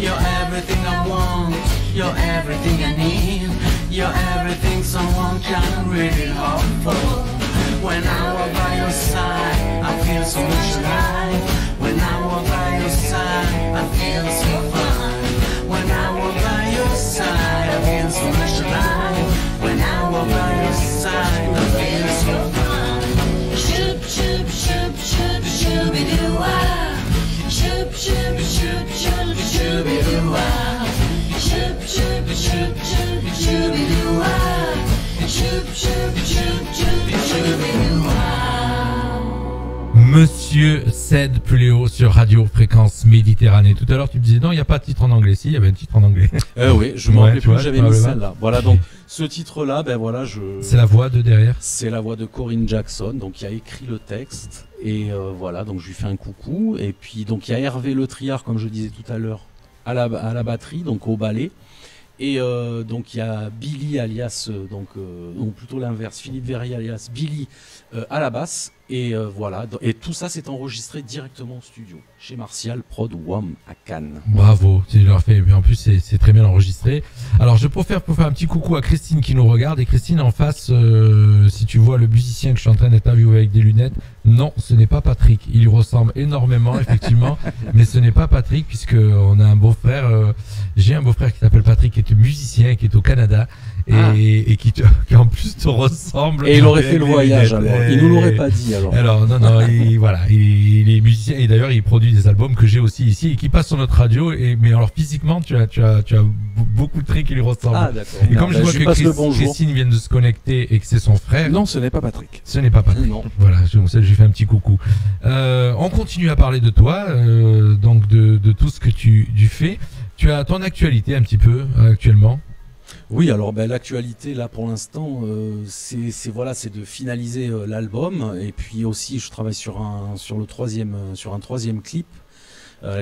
You're everything I want. You're everything I need. You're everything someone can really hope for. When I walk by your side, I feel so much alive. When I walk by your side, I feel so fine. When I walk by your side, I feel so much alive. When I walk by your side, I feel so fine. Shoop, shoop, shoop, shoop, shooby-doo-wah. Shoop, shoop, shoop, shoop, shooby-doo-wah. Shoop, shoop, shoop, shoop, shooby-doo-wah. Shoop, shoop, shoop, shoop, shooby-doo-wah. Monsieur Ced Puléo sur Radio Fréquence Méditerranée. Tout à l'heure, tu me disais non, il n'y a pas de titre en anglais. Si, il y avait un titre en anglais. Oui, je me rappelais plus que j'avais mis probablement. celle-là. Voilà, donc ce titre-là, ben voilà, C'est la voix de derrière. c'est la voix de Corinne Jackson, donc qui a écrit le texte. Et voilà, donc je lui fais un coucou. Et puis donc il y a Hervé Le Triard, comme je disais tout à l'heure, à la batterie, donc au ballet. Et donc il y a Billy alias, ou plutôt l'inverse, Philippe Verrier alias Billy à la basse. Et voilà, et tout ça s'est enregistré directement au studio, chez Martial Prod WOM à Cannes. Bravo, tu leur fais. Mais en plus, c'est très bien enregistré. Alors, je préfère pour faire un petit coucou à Christine qui nous regarde. Et Christine, en face, si tu vois le musicien que je suis en train d'interviewer avec des lunettes, non, ce n'est pas Patrick. Il lui ressemble énormément, effectivement, mais ce n'est pas Patrick puisque on a un beau-frère. J'ai un beau-frère qui s'appelle Patrick, qui est musicien, qui est au Canada et qui en plus te ressemble. Et il aurait fait le Avec les voyage lunettes. alors. Il nous l'aurait pas dit alors. Alors non, il est musicien et d'ailleurs il produit des albums que j'ai aussi ici et qui passent sur notre radio. Mais alors physiquement, tu as beaucoup de traits qui lui ressemblent. Ah d'accord. Et comme je vois lui que passe le bonjour. Christine vient de se connecter et que c'est son frère, Non, ce n'est pas Patrick. ce n'est pas Patrick. Non. Voilà, je lui fais un petit coucou. On continue à parler de toi, donc de tout ce que tu fais. Tu as ton actualité un petit peu actuellement. Oui, alors l'actualité là pour l'instant, c'est de finaliser l'album et puis aussi je travaille sur un troisième clip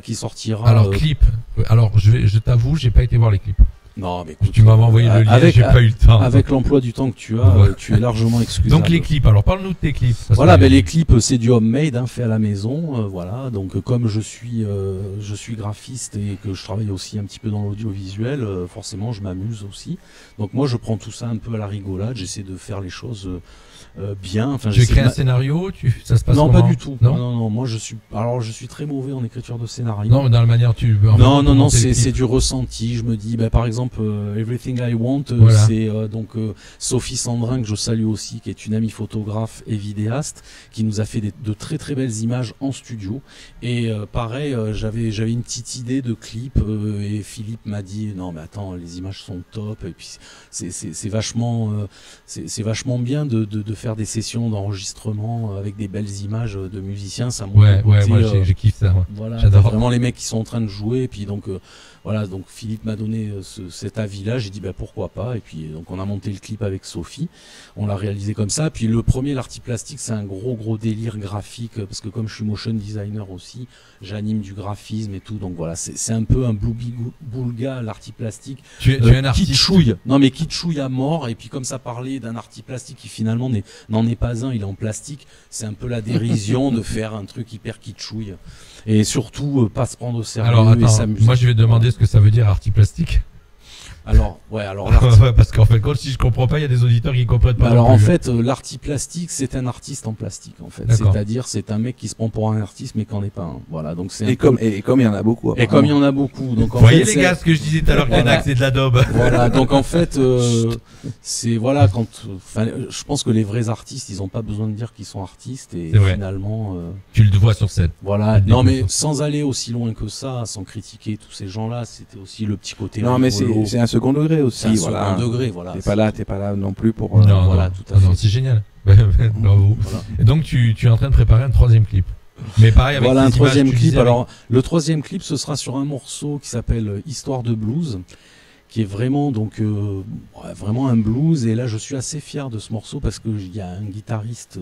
qui sortira. Alors clip. Alors je t'avoue, j'ai pas été voir les clips. Non, mais écoute, Tu m'avais envoyé le lien, j'ai pas eu le temps. Avec l'emploi du temps que tu as, Ouais. tu es largement excusable. Donc les clips. Alors parle-nous de tes clips. Parce Voilà, que- les clips, c'est du homemade, fait à la maison, voilà. Donc comme je suis graphiste et que je travaille aussi un petit peu dans l'audiovisuel, forcément, je m'amuse aussi. Donc moi, je prends tout ça un peu à la rigolade. J'essaie de faire les choses bien. Enfin, Tu j'essaie écris de un scénario, ça se passe Non, comment pas du tout. Non, Non. Moi, je suis très mauvais en écriture de scénario. Non, mais dans la manière tu. Non, c'est du ressenti. Je me dis, par exemple, Everything I Want, Voilà. c'est Sophie Sandrin, que je salue aussi, qui est une amie photographe et vidéaste, qui nous a fait de très très belles images en studio. Et pareil, j'avais une petite idée de clip, et Philippe m'a dit, non mais attends, les images sont top, et puis c'est vachement bien de faire des sessions d'enregistrement avec des belles images de musiciens. Ça montre Ouais, le côté, moi j'ai kiffé ça. Moi. voilà, J'adore. t'as vraiment les mecs qui sont en train de jouer, et puis donc voilà, donc Philippe m'a donné cet avis-là, j'ai dit pourquoi pas, et puis donc on a monté le clip avec Sophie, on l'a réalisé comme ça. Puis le premier, l'artiplastique, c'est un gros délire graphique, parce que comme je suis motion designer aussi, j'anime du graphisme et tout, donc voilà, c'est un peu un boulga l'artiplastique. Tu es un artiste. Kitschouille. Non mais kitschouille à mort, et puis comme ça parlait d'un artiplastique qui finalement n'en est pas un, il est en plastique, c'est un peu la dérision de faire un truc hyper kitschouille. Et surtout, pas se prendre au sérieux Alors et attends, s'amuser. moi je vais te demander ce que ça veut dire artiplastique. Alors, l'arti- Ouais, parce qu'en fait, quand si je comprends pas, il y a des auditeurs qui comprennent pas. alors non en plus. fait, l'artiplastique, c'est un artiste en plastique, en fait. D'accord. C'est-à-dire, c'est un mec qui se prend pour un artiste, mais qui n'en est pas un. Voilà, donc c'est un Et peu- comme il y en a beaucoup. et comme il y en a beaucoup. Donc en Vous voyez fait, les c'est- gars, ce que je disais tout à l'heure, que Voilà. l'ENAC c'est de la daube. Voilà, donc en fait, c'est voilà je pense que les vrais artistes, ils ont pas besoin de dire qu'ils sont artistes, et C'est vrai. finalement, Tu le vois sur scène. voilà. Des Non mais photos. sans aller aussi loin que ça, sans critiquer tous ces gens-là, c'était aussi le petit côté. Non, mais rigolo. c'est un second degré aussi. C'est un voilà. second degré, voilà. T'es pas là non plus pour. Non, voilà, non, tout à fait. non, c'est génial. Bravo. Voilà. Et donc tu es en train de préparer un troisième clip. Mais pareil avec Voilà les un troisième images, tu clip. disais, avec- Alors le troisième clip, ce sera sur un morceau qui s'appelle Histoire de blues, qui est vraiment vraiment un blues. Et là, je suis assez fier de ce morceau parce que il y a un guitariste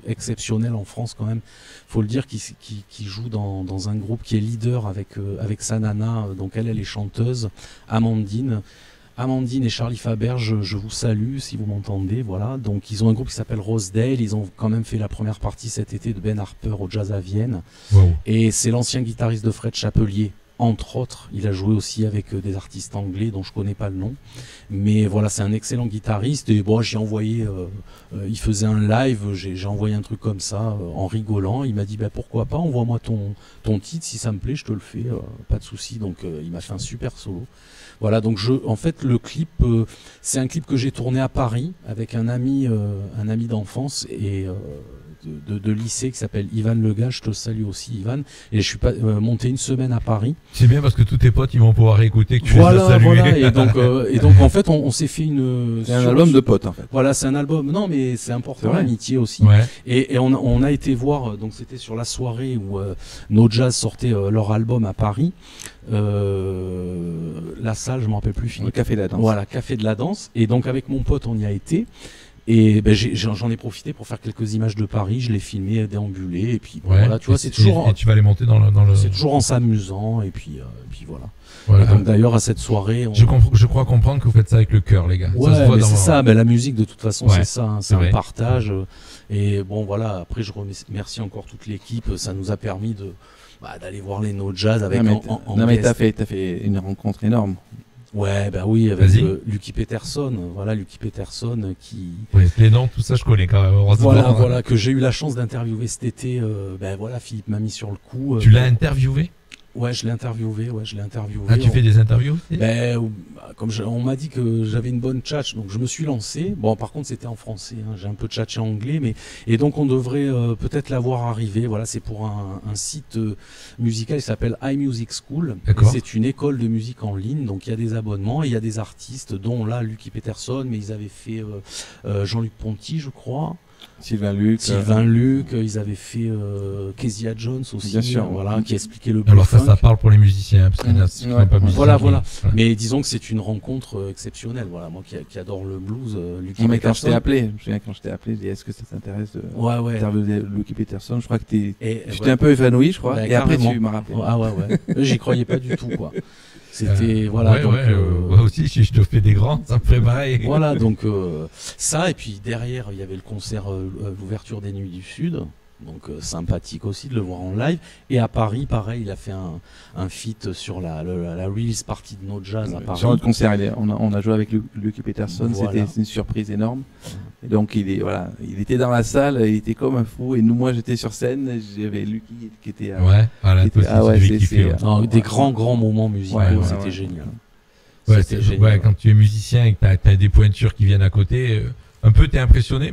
exceptionnel en France quand même. Faut le dire, qui joue dans un groupe qui est leader avec sa nana. Donc elle est chanteuse, Amandine et Charlie Faber, je vous salue si vous m'entendez, voilà. Donc ils ont un groupe qui s'appelle Rosedale, ils ont quand même fait la première partie cet été de Ben Harper au Jazz à Vienne, Wow. et c'est l'ancien guitariste de Fred Chapelier, entre autres. Il a joué aussi avec des artistes anglais dont je connais pas le nom, mais voilà, c'est un excellent guitariste. Et bon, j'ai envoyé, il faisait un live, j'ai envoyé un truc comme ça en rigolant. Il m'a dit pourquoi pas, envoie-moi ton titre, si ça me plaît, je te le fais, pas de souci. Donc il m'a fait un super solo. Voilà, donc en fait, le clip, c'est un clip que j'ai tourné à Paris avec un ami d'enfance et de lycée qui s'appelle Ivan Lega. Je te salue aussi, Ivan. Et je suis monté une semaine à Paris. C'est bien parce que tous tes potes ils vont pouvoir écouter que tu les as Voilà, salués. voilà. Et donc en fait, on s'est fait une. C'est un album de potes en fait. Voilà, c'est un album. Non, mais c'est important, C'est vrai. l'amitié aussi. Ouais. Et on a été voir, donc c'était sur la soirée où No Jazz sortait leur album à Paris. La salle, je m'en rappelle plus, Le Philippe. Café de la Danse. Voilà, Café de la Danse. Et donc avec mon pote, on y a été. Et j'en ai profité pour faire quelques images de Paris. Je l'ai filmé, déambulé. Et puis Ouais. voilà, tu vois, c'est toujours, Et tu vas les monter dans le. c'est toujours en s'amusant. Et puis voilà. Voilà. Et donc d'ailleurs à cette soirée, Je crois comprendre que vous faites ça avec le cœur, les gars. ouais, ça se voit mais dans. c'est ça. La musique, de toute façon, Ouais, c'est ça. C'est c'est vrai. un partage. Et bon, voilà. Après, je remercie encore toute l'équipe. Ça nous a permis d'aller voir les No Jazz avec Non, mais t'as fait une rencontre énorme. Ouais, oui, avec Vas-y. Lucky Peterson. Voilà, Lucky Peterson qui. Oui, les noms, tout ça, je connais quand même. Heureusement. Voilà, que j'ai eu la chance d'interviewer cet été. Voilà, Philippe m'a mis sur le coup. Tu l'as interviewé? Ouais, je l'ai interviewé. Ah, tu fais des interviews aussi? On m'a dit que j'avais une bonne tchatche, donc je me suis lancé. Bon, par contre, c'était en français. Hein, j'ai un peu tchatché en anglais, et donc on devrait peut-être la voir arriver. Voilà, c'est pour un site musical qui s'appelle iMusic School. Et c'est une école de musique en ligne, donc il y a des abonnements, et il y a des artistes, dont là Lucky Peterson, mais ils avaient fait Jean-Luc Ponty, je crois. Sylvain Luc, ils avaient fait Kezia Jones aussi, bien sûr, voilà, qui expliquait le alors blues ça parle pour les musiciens, parce que là, si tu n'es pas musicien, voilà. Mais disons que c'est une rencontre exceptionnelle. Voilà, moi qui adore le blues, Lucky Peterson. Quand je t'ai appelé, je me souviens quand je t'ai appelé, j'ai dit est-ce que ça t'intéresse de interviewer Lucky Peterson? Je crois que j'étais un peu évanoui, je crois, et après tu m'as rappelé. Ah ouais. J'y croyais pas du tout, quoi. C'était moi aussi, si je te fais des grands, ça me ferait pareil. Voilà, donc ça, et puis derrière il y avait le concert, l'ouverture des Nuits du Sud, donc sympathique aussi de le voir en live. Et à Paris, pareil, il a fait un feat sur la release party de No Jazz à Paris. Sur notre concert, on a joué avec Lucky Peterson, c'était une surprise énorme. Et donc il était dans la salle, il était comme un fou, et moi j'étais sur scène, j'avais Lucky qui était des grands moments musicaux, c'était génial. C'était génial. Quand tu es musicien et que tu as des pointures qui viennent à côté, un peu t'es impressionné.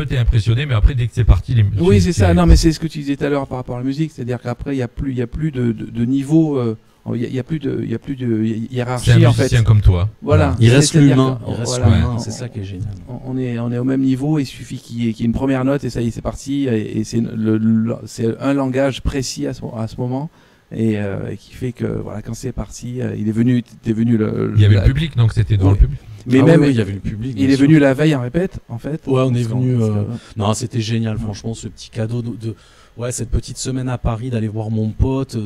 T'es impressionné, mais après dès que c'est parti, oui, c'est ça. Non, mais c'est ce que tu disais tout à l'heure par rapport à la musique, c'est-à-dire qu'après il y a plus de niveau. Il y a plus de hiérarchie, c'est un en fait. musicien comme toi. Voilà. Il reste l'humain. C'est ça qui est génial. On est au même niveau. Il suffit qu'il y ait une première note et ça y est, c'est parti. Et c'est un langage précis à ce moment. Et qui fait que voilà, quand c'est parti, il y avait le public, donc c'était devant le public. Mais il y avait le public. Il est venu la veille en répète, en fait. Ouais, on est venu. Non, c'était génial, franchement, ce petit cadeau cette petite semaine à Paris, d'aller voir mon pote,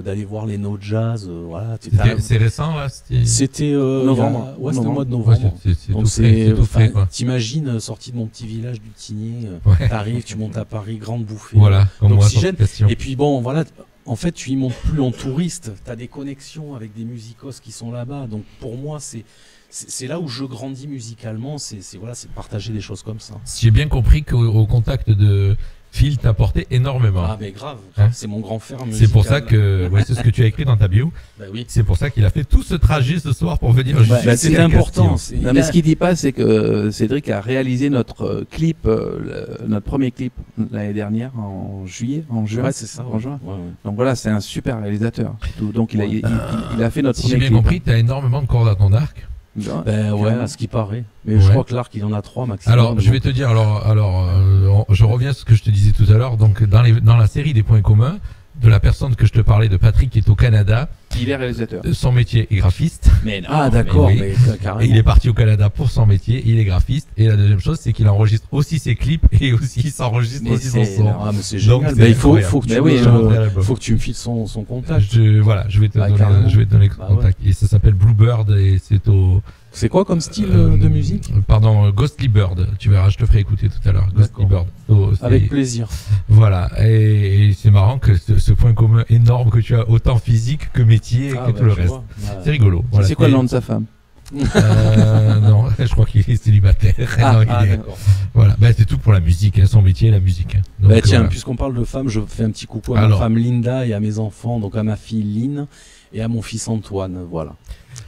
d'aller voir les No Jazz, voilà. C'est récent, là? C'était novembre. C'était le mois de novembre. Donc c'est tout frais, quoi. T'imagines, sorti de mon petit village du Tigné, t'arrives, tu montes à Paris, grande bouffée. Voilà, comme moi, et puis bon, voilà. En fait, tu y montes plus en touriste, tu as des connexions avec des musicos qui sont là-bas. Donc pour moi, c'est là où je grandis musicalement, c'est de partager des choses comme ça. J'ai bien compris qu'au contact de Phil t'a apporté énormément. Ah mais grave, c'est mon grand frère musical. C'est pour ça que c'est ce que tu as écrit dans ta bio. Oui. C'est pour ça qu'il a fait tout ce trajet ce soir pour venir. C'est important. Non, mais ce qu'il dit pas, c'est que Cédric a réalisé notre clip, notre premier clip l'année dernière en juin. Ouais, c'est ça. En juin. Ouais. Donc voilà, c'est un super réalisateur. Donc il a fait notre si premier clip. J'ai bien compris, tu as énormément de cordes à ton arc. À ce qui paraît. Mais je crois que l'arc il en a 3 maximum. Alors je vais te dire, je reviens à ce que je te disais tout à l'heure. Donc dans la série des points communs de la personne que je te parlais, de Patrick, qui est au Canada. Il est réalisateur. Son métier est graphiste. D'accord. Et il est parti au Canada pour son métier. Il est graphiste. Et la deuxième chose, c'est qu'il enregistre aussi ses clips et aussi il s'enregistre aussi son son. Mais c'est génial. Il faut que tu me files son contact. Je vais te donner le contact. Et ça s'appelle Bluebird et c'est au. C'est quoi comme style de musique? Pardon, Ghostly Bird. Tu verras, je te ferai écouter tout à l'heure. Ghostly Bird. Avec plaisir. Voilà. Et c'est marrant que ce point commun énorme que tu as, autant physique que métier que tout le reste. C'est rigolo. Voilà. C'est quoi le nom de sa femme? Non, je crois qu'il est célibataire. D'accord. Voilà. C'est tout pour la musique. Son métier, la musique. Donc, tiens, puisqu'on parle de femmes, je fais un petit coucou à ma femme Linda et à mes enfants, donc à ma fille Lynn et à mon fils Antoine. Voilà.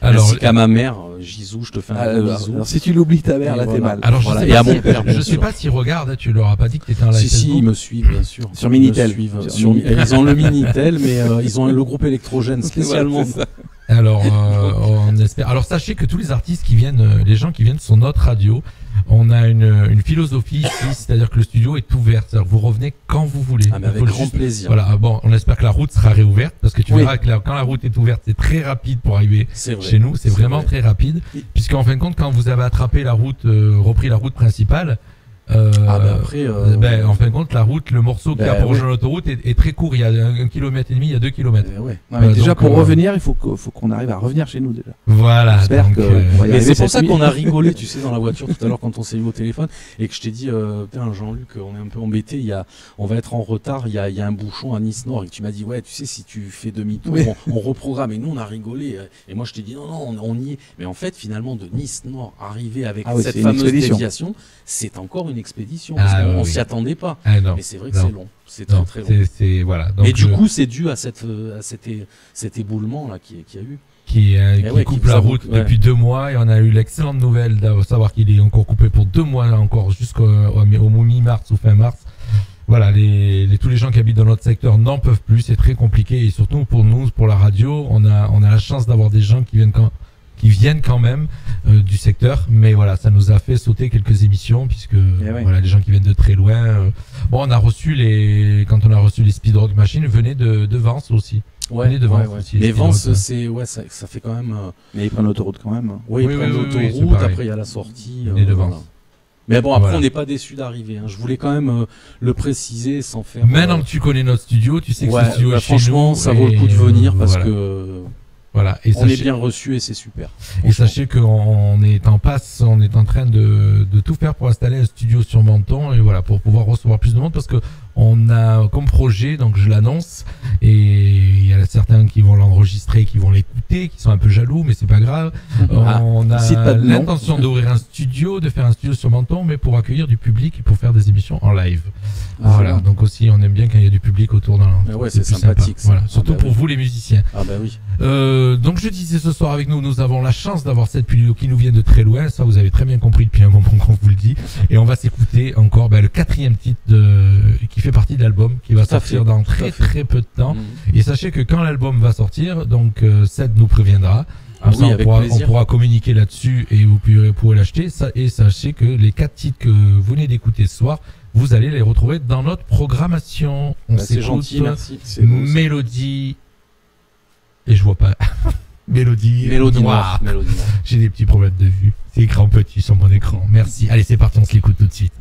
Ainsi qu'à ma mère, Gisou, je te fais un gros bisou. Alors, si tu l'oublies ta mère, là, t'es mal. Alors, et à mon père, je sais pas s'ils regardent, tu leur as pas dit que t'étais en live Facebook. Si, ils me suivent, bien sûr. Sur Minitel. Ils ont le Minitel, mais ils ont le groupe électrogène spécialement. Alors, on espère. Alors, sachez que tous les artistes qui viennent, les gens qui viennent sur notre radio, on a une philosophie ici, c'est-à-dire que le studio est ouvert, c'est-à-dire que vous revenez quand vous voulez. Mais avec grand plaisir. Voilà, bon, on espère que la route sera réouverte, parce que tu verras que quand la route est ouverte, c'est très rapide pour arriver chez nous, c'est vraiment très rapide, puisqu'en fin de compte, quand vous avez attrapé la route, repris la route principale, en fin de compte, la route, le morceau qui a pour rejoindre l'autoroute est très court. Il y a 1,5 km, il y a 2 km. Déjà, pour revenir, il faut qu'on arrive à revenir chez nous déjà. Voilà. Mais c'est pour ça qu'on a rigolé, tu sais, dans la voiture tout à l'heure quand on s'est vu au téléphone et que je t'ai dit, Jean-Luc, on est un peu embêté. On va être en retard. Il y a un bouchon à Nice-Nord et que tu m'as dit, ouais, tu sais, si tu fais demi-tour, on reprogramme. Et nous, on a rigolé. Et moi, je t'ai dit, non, on y est. Mais en fait, finalement, de Nice-Nord arriver avec cette fameuse déviation, c'est encore une une expédition. Parce qu'on on s'y attendait pas. Ah, non. Mais c'est vrai que Non. c'est long. C'est très Non, très long. voilà. Donc, Et du coup, c'est dû à cet éboulement là qu'il y a eu. qui ouais, coupe qui la vous route avoue, ouais. depuis 2 mois, et on a eu l'excellente nouvelle de savoir qu'il est encore coupé pour 2 mois encore jusqu'au mi-mars ou fin mars. Voilà, tous les gens qui habitent dans notre secteur n'en peuvent plus, c'est très compliqué, et surtout pour nous, pour la radio, on a la chance d'avoir des gens qui viennent quand même du secteur, mais voilà, ça nous a fait sauter quelques émissions puisque voilà, les gens qui viennent de très loin. Bon, on a reçu quand on a reçu les Speed Rock Machines, venaient de Vence aussi. Ouais, de Vence ouais. aussi. Mais Speed Vence, Rock, ça fait quand même. Mais ils prennent l'autoroute quand même. Oui, ils Oui, prennent oui, oui, l'autoroute. c'est pareil. Après, il y a la sortie. Et de Vence. Voilà. Mais bon, après, Voilà. on n'est pas déçus d'arriver. Hein. Je voulais quand même le préciser sans faire. Maintenant que tu connais notre studio, tu sais que ouais, ce studio est chez franchement, nous, ça vaut le et coup de venir parce voilà. que Voilà. Et on est bien reçu et c'est super. Et sachez qu'on est en train de tout faire pour installer un studio sur Menton, et voilà, pour pouvoir recevoir plus de monde, parce que on a comme projet, donc je l'annonce, et il y a certains qui vont l'enregistrer, qui vont l'écouter, qui sont un peu jaloux, mais c'est pas grave. On cite pas a de nom. l'intention d'ouvrir un studio, de faire un studio sur Menton, mais pour accueillir du public et pour faire des émissions en live. Voilà. Donc aussi, on aime bien quand il y a du public autour dans Ah ouais, c'est plus sympathique, ça. Voilà. Ah Surtout bah pour oui. vous les musiciens. Ah bah oui. Donc je disais, ce soir avec nous, nous avons la chance d'avoir cette pilule qui nous vient de très loin. Ça, vous avez très bien compris depuis un moment qu'on vous le dit. Et on va s'écouter encore le 4e titre qui fait partie de l'album, qui va Tout à sortir fait, dans tout à très fait. très peu de temps. Mhm. Et sachez que quand l'album va sortir, donc Seth nous préviendra. Ah Comme oui, ça, avec on plaisir. pourra communiquer là-dessus et vous pourrez l'acheter. Et sachez que les 4 titres que vous venez d'écouter ce soir, vous allez les retrouver dans notre programmation. On Bah, c'est s'écoute gentil, merci. C'est beau, ça. Mélodie. Et je vois pas. Mélodie noire. Mélodie noire. J'ai des petits problèmes de vue. C'est écran petit sur mon écran. Merci. Allez, c'est parti, on se l'écoute tout de suite.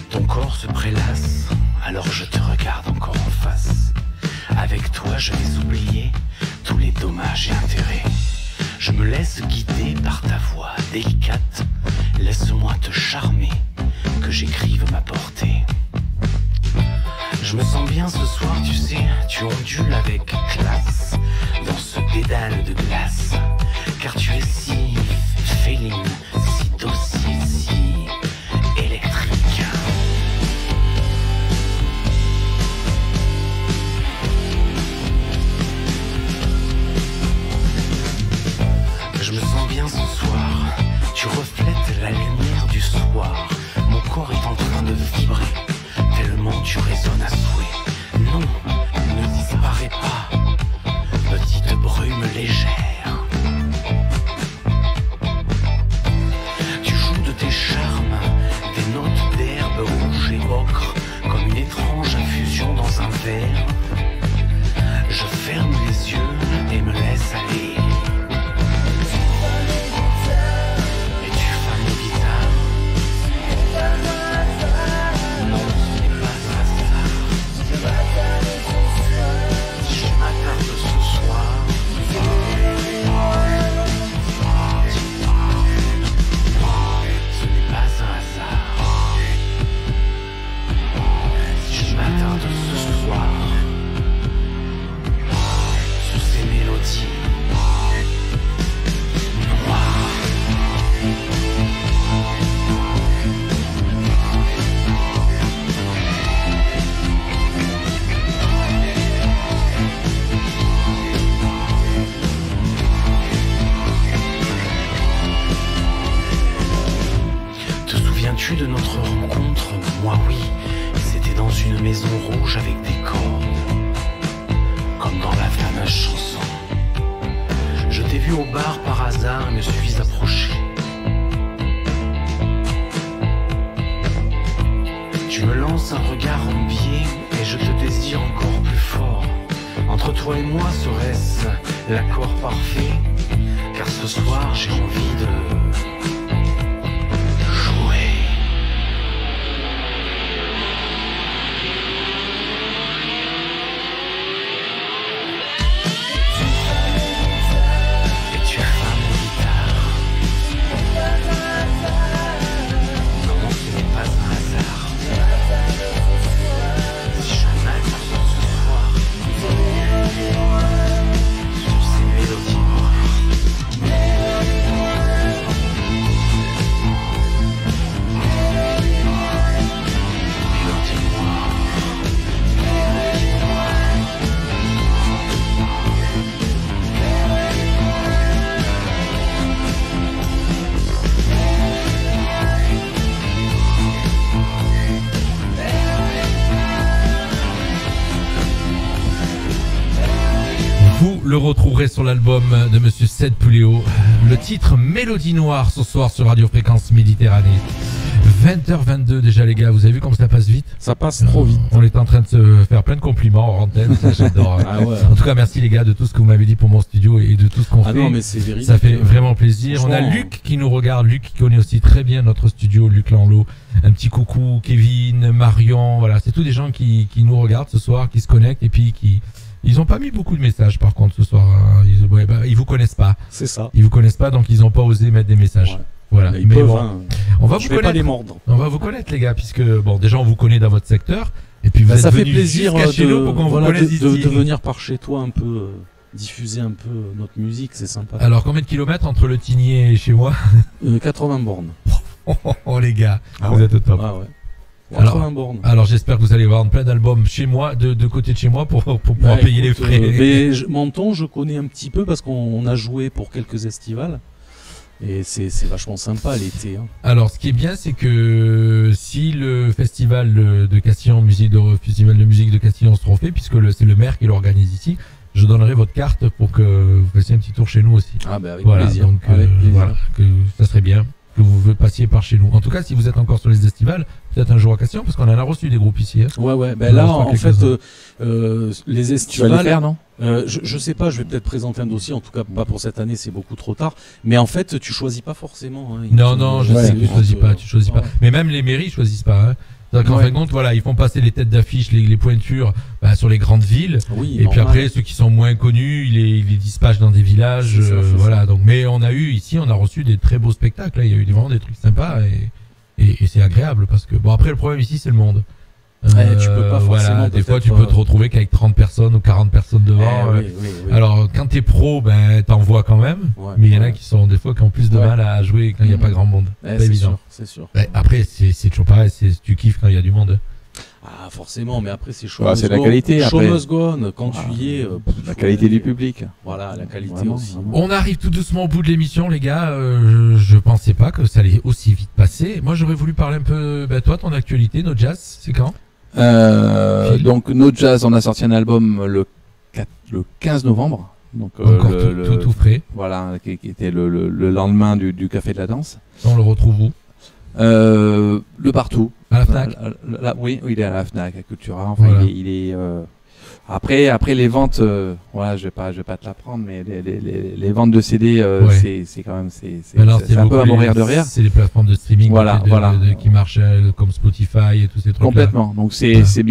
Ton corps se prélasse, alors je te regarde encore en face. Avec toi, je vais oublier tous les dommages et intérêts. Je me laisse guider par ta voix délicate. Laisse-moi te charmer, que j'écrive ma portée. Je me sens bien ce soir, tu sais, tu ondules avec classe dans ce dédale de glace. Car tu es si féline, si docile, si électrique. Je me sens bien ce soir, tu reflètes la lumière du soir. Mon corps est en train de vibrer, tellement tu résonnes à souhait. Non, ne disparais pas, petite brume légère. Tu joues de tes charmes, des notes d'herbe rouge et ocre, comme une étrange infusion dans un verre. Je ferme les yeux et me laisse aller. Et tu fanes les guitares. Non, ce n'est pas un hasard. Je m'attarde ce soir. Ce n'est pas un hasard. Je m'attarde ce soir sur ces mélodies noires. Te souviens-tu de notre rencontre? Moi oui, c'était dans une maison rouge avec des cordes, comme dans la fameuse chanson. Je t'ai vu au bar par hasard et me suis approché. Tu me lances un regard en biais et je te désire encore plus fort. Entre toi et moi serait-ce l'accord parfait? Car ce soir j'ai envie de jouer. le retrouverez sur l'album de Monsieur Ced Puléo. Le titre Mélodie Noire ce soir sur Radio Fréquence Méditerranée. 20h22 déjà les gars, vous avez vu comme ça passe vite? Ça passe trop vite. On est en train de se faire plein de compliments en antenne, ça j'adore. Ah ouais. En tout cas merci les gars de tout ce que vous m'avez dit pour mon studio et de tout ce qu'on fait. Non mais c'est véridique. Ça fait vraiment plaisir. On a Luc qui nous regarde, Luc qui connaît aussi très bien notre studio, Luc Lanlot. Un petit coucou, Kevin, Marion, voilà, c'est tous des gens qui nous regardent ce soir, qui se connectent et puis qui... Ils ont pas mis beaucoup de messages par contre ce soir. Hein. Ils vous connaissent pas. C'est ça. Ils vous connaissent pas donc ils ont pas osé mettre des messages. Ouais. Voilà. Mais Mais peuvent, bon, hein. on va Je vous vais pas connaître. les mordre. On va vous connaître les gars puisque bon déjà on vous connaît dans votre secteur et puis vous êtes ça fait venus plaisir jusqu'à chez nous pour qu'on vous connaisse de ici. venir par chez toi un peu, diffuser un peu notre musique, c'est sympa. Alors combien de kilomètres entre le Tigné et chez moi? 80 bornes. Oh les gars, Ah vous ouais. êtes au top. Ah ouais. Alors- 80 bornes. Alors j'espère que vous allez vendre plein d'albums chez moi, de côté de chez moi pour pouvoir Ouais, payer les écoute, frais. Menton, je connais un petit peu parce qu'on a joué pour quelques estivales. Et c'est vachement sympa l'été. Hein. Alors, ce qui est bien, c'est que si le festival de Castillon, festival de musique de Castillon se refait, puisque c'est le maire qui l'organise ici, je donnerai votre carte pour que vous fassiez un petit tour chez nous aussi. Ah ben avec Voilà, plaisir. donc Avec plaisir. voilà, que ça serait bien que vous passiez par chez nous. En tout cas, si vous êtes encore sur les festivals, peut-être un jour à Castillon, parce qu'on en a reçu des groupes ici. Hein. Ouais. Ben On là, en reçoit en fait, quelques-uns. les Tu vas estivales. les faire, non? Je sais pas, je vais peut-être présenter un dossier, en tout cas pas pour cette année, c'est beaucoup trop tard. Mais en fait, tu choisis pas forcément. Hein. Non, je Ouais, sais que tu choisis pas, tu choisis pas. Ouais. Mais même les mairies choisissent pas. Hein. C'est-à-dire qu'en Ouais. fin de compte, voilà, ils font passer les têtes d'affiche, les pointures sur les grandes villes. Oui, Et puis normal. après, ceux qui sont moins connus, ils les dispatchent dans des villages. C'est ça, c'est voilà. Donc, mais on a eu ici, on a reçu des très beaux spectacles. Là. Il y a eu vraiment des trucs sympas et c'est agréable parce que bon, après le problème ici, c'est le monde. Ouais, tu peux pas forcément, Voilà, des fois, tu peut-être, peux te retrouver qu'avec 30 personnes ou 40 personnes devant. oui. Alors, quand t'es pro, t'en vois quand même. Ouais, Mais il y en a ouais. qui sont des fois qui ont plus de Ouais. mal à jouer quand il n'y a pas grand monde. Ouais, C'est c'est évident. sûr, c'est sûr. Ouais, après, c'est toujours pareil. Tu kiffes quand il y a du monde. Ah, forcément, mais après, c'est chaud. Ouais, c'est la qualité, après. Show must go on, quand tu y es. La qualité du public. Voilà, la qualité Vraiment, aussi. vraiment. On arrive tout doucement au bout de l'émission, les gars. Je pensais pas que ça allait aussi vite passer. Moi, j'aurais voulu parler un peu, toi, ton actualité, No Jazz, c'est quand? Phil. Donc, No Jazz, on a sorti un album le 15 novembre. Donc, Encore tout frais. Voilà, qui était le lendemain du Café de la Danse. On le retrouve où? Le partout. À la Fnac. Oui, il est à la Fnac, à Cultura. Enfin, Voilà. il est après les ventes, voilà, je vais pas te l'apprendre, mais les ventes de CD, Ouais. c'est quand même c'est Maintenant, c'est un peu à beaucoup mourir de rire. C'est les plateformes de streaming Voilà, voilà. qui marchent comme Spotify et tous ces trucs-là. Complètement. Donc Ouais. c'est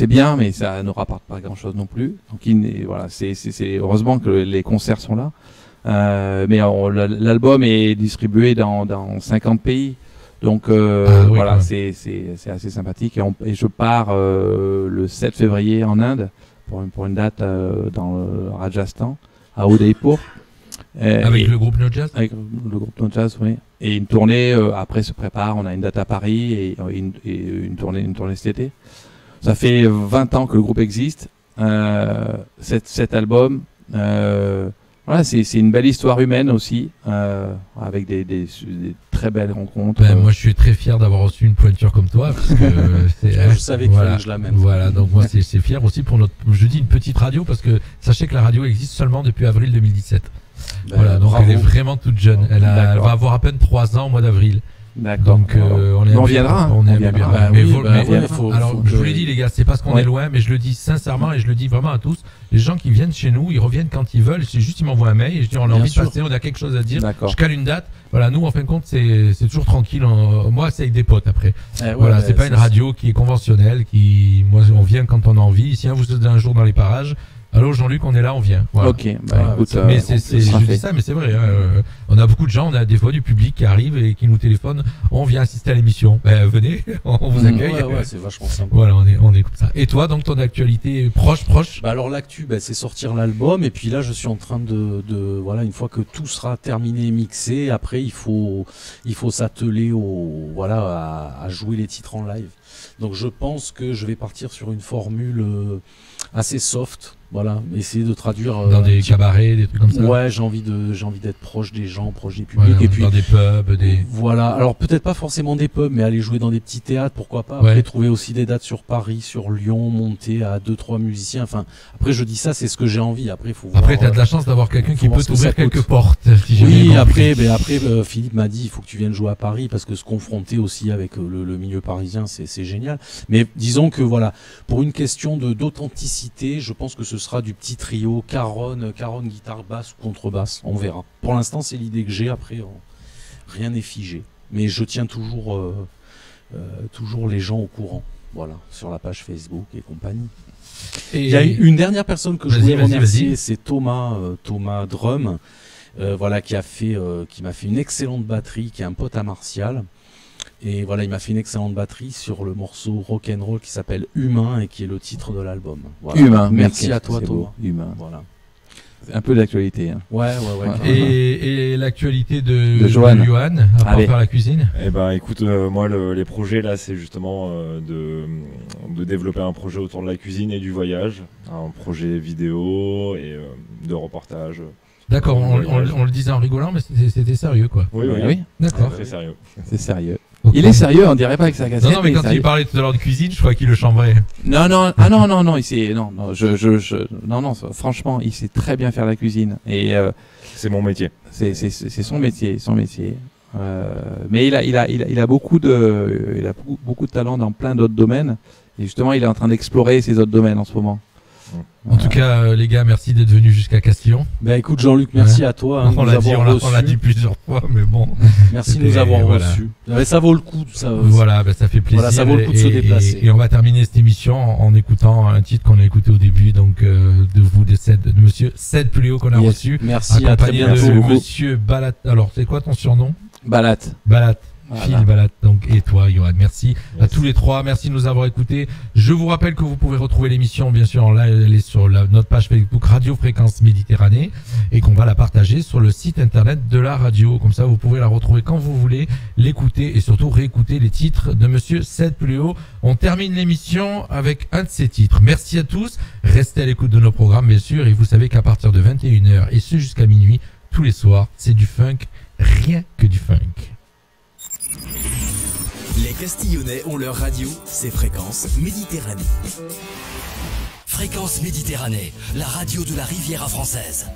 bien, mais ça ne rapporte pas grand-chose non plus. Donc voilà, c'est heureusement que les concerts sont là. Mais l'album est distribué dans 50 pays. Donc oui, voilà, quand c'est assez sympathique. Et je pars le 7 février en Inde pour une date dans le Rajasthan, à Udaipur. Avec le groupe No Jazz. Avec le groupe No Jazz, oui. Et une tournée après se prépare. On a une date à Paris et une tournée cet été. Ça fait 20 ans que le groupe existe. Cet album, voilà, c'est une belle histoire humaine aussi, avec des très belles rencontres. Moi, je suis très fier d'avoir reçu une pointure comme toi, parce que Je savais qu'il fallait que je l'amène. Voilà, donc moi, c'est fier aussi pour je dis une petite radio, parce que sachez que la radio existe seulement depuis avril 2017. Voilà, donc bravo. elle est vraiment toute jeune. Elle va avoir à peine 3 ans au mois d'avril. D'accord. Donc on viendra. On On est viendra. bien. Bah Mais oui, faut- bah mais- ouais, faut alors, que- je vous l'ai dit les gars, c'est parce qu'on Ouais. est loin, mais je le dis sincèrement et je le dis vraiment à tous. Les gens qui viennent chez nous, ils reviennent quand ils veulent. C'est juste ils m'envoient un mail et je dis on a Bien envie sûr. de passer, on a quelque chose à dire. D'accord. Je cale une date. Voilà, nous en fin de compte c'est toujours tranquille. Moi c'est avec des potes après. Voilà, c'est pas une radio qui est conventionnelle. Moi on vient quand on a envie. Si vous êtes un jour dans les parages. Allô Jean-Luc, on est là, on vient. Voilà. Ok, bah, écoute, mais on sera je fait. dis ça, mais c'est vrai. On a beaucoup de gens, on a des fois du public qui arrive et qui nous téléphone. On vient assister à l'émission. Venez, on vous accueille. Ouais, c'est vachement sympa. Voilà, on est comme ça. Et toi, donc ton actualité proche. Bah alors l'actu, c'est sortir l'album et puis là je suis en train de voilà, une fois que tout sera terminé, mixé, après il faut s'atteler à jouer les titres en live. Donc je pense que je vais partir sur une formule assez soft, Voilà, essayer de traduire Dans des cabarets, des trucs comme ça. Ouais, j'ai envie d'être proche des gens, proche des publics, Ouais, et puis dans des pubs, des. voilà. Alors peut-être pas forcément des pubs, mais aller jouer dans des petits théâtres, pourquoi pas. Après, Ouais. trouver aussi des dates sur Paris, sur Lyon, monter à 2-3 musiciens. Enfin, après je dis ça, c'est ce que j'ai envie. Après, faut voir. Après, t'as de la chance d'avoir quelqu'un faut qui voir peut ce que ça t'ouvrir quelques coûte. portes. Si j'ai Oui, bien compris. après, Philippe m'a dit, il faut que tu viennes jouer à Paris parce que se confronter aussi avec le milieu parisien, c'est génial. Mais disons que voilà, pour une question d'authenticité, je pense que ce sera du petit trio Caronne, guitare basse ou contrebasse. On verra. Pour l'instant, c'est l'idée que j'ai. Après, rien n'est figé. Mais je tiens toujours les gens au courant. Voilà, sur la page Facebook et compagnie. Et Il y a une dernière personne que je voulais Vas-y. remercier, c'est Thomas Drum, voilà, qui m'a fait une excellente batterie, qui est un pote à Martial. Et voilà, il m'a fait une excellente batterie sur le morceau rock'n'roll qui s'appelle Humain et qui est le titre de l'album. Voilà. Humain. Merci à toi, C'est Thomas. beau. Humain. Voilà. Un peu d'actualité. Hein. Ouais. Et l'actualité de Johan. Johan, à part Allez. faire la cuisine. Eh ben, écoute, moi, les projets là, c'est justement de développer un projet autour de la cuisine et du voyage, un projet vidéo et de reportage. D'accord, on Voyage. le disait en rigolant, mais c'était sérieux, quoi. Oui, Ah oui, D'accord. Très sérieux. c'est sérieux. Ok. Il est sérieux, on dirait pas avec sa casquette. Non, mais il est quand il sérieux. parlait tout à l'heure de cuisine, je crois qu'il le chambrait. Non, franchement, il sait très bien faire la cuisine et C'est mon métier. c'est son métier, mais il a beaucoup de talent dans plein d'autres domaines et justement, il est en train d'explorer ces autres domaines en ce moment. En tout cas, les gars, merci d'être venus jusqu'à Castillon. Ben écoute Jean-Luc, merci à toi hein, de On nous l'a dit, avoir on l'a dit reçus. plusieurs fois, mais bon. Merci de nous avoir Voilà. reçus. Mais ça vaut le coup, ça. Voilà, ça fait plaisir. Voilà, ça vaut le coup de se déplacer. Et on va terminer cette émission en écoutant un titre qu'on a écouté au début, donc de Monsieur Ced Puléo qu'on a Yes. reçu, Merci, à très accompagné bientôt. de Monsieur Balat. Alors, c'est quoi ton surnom? Balat. Balat. Voilà. Phil Balat, donc, et toi, Johan. Merci à tous les trois. Merci de nous avoir écoutés. Je vous rappelle que vous pouvez retrouver l'émission, bien sûr, là, elle est sur notre page Facebook Radio Fréquence Méditerranée et qu'on va la partager sur le site internet de la radio. Comme ça, vous pouvez la retrouver quand vous voulez, l'écouter et surtout réécouter les titres de Monsieur Ced Puléo. On termine l'émission avec un de ces titres. Merci à tous. Restez à l'écoute de nos programmes, bien sûr. Et vous savez qu'à partir de 21h et ce jusqu'à minuit, tous les soirs, c'est du funk, rien que du funk. Les Castillonnais ont leur radio, c'est Fréquence Méditerranée. Fréquence Méditerranée, la radio de la Riviera française.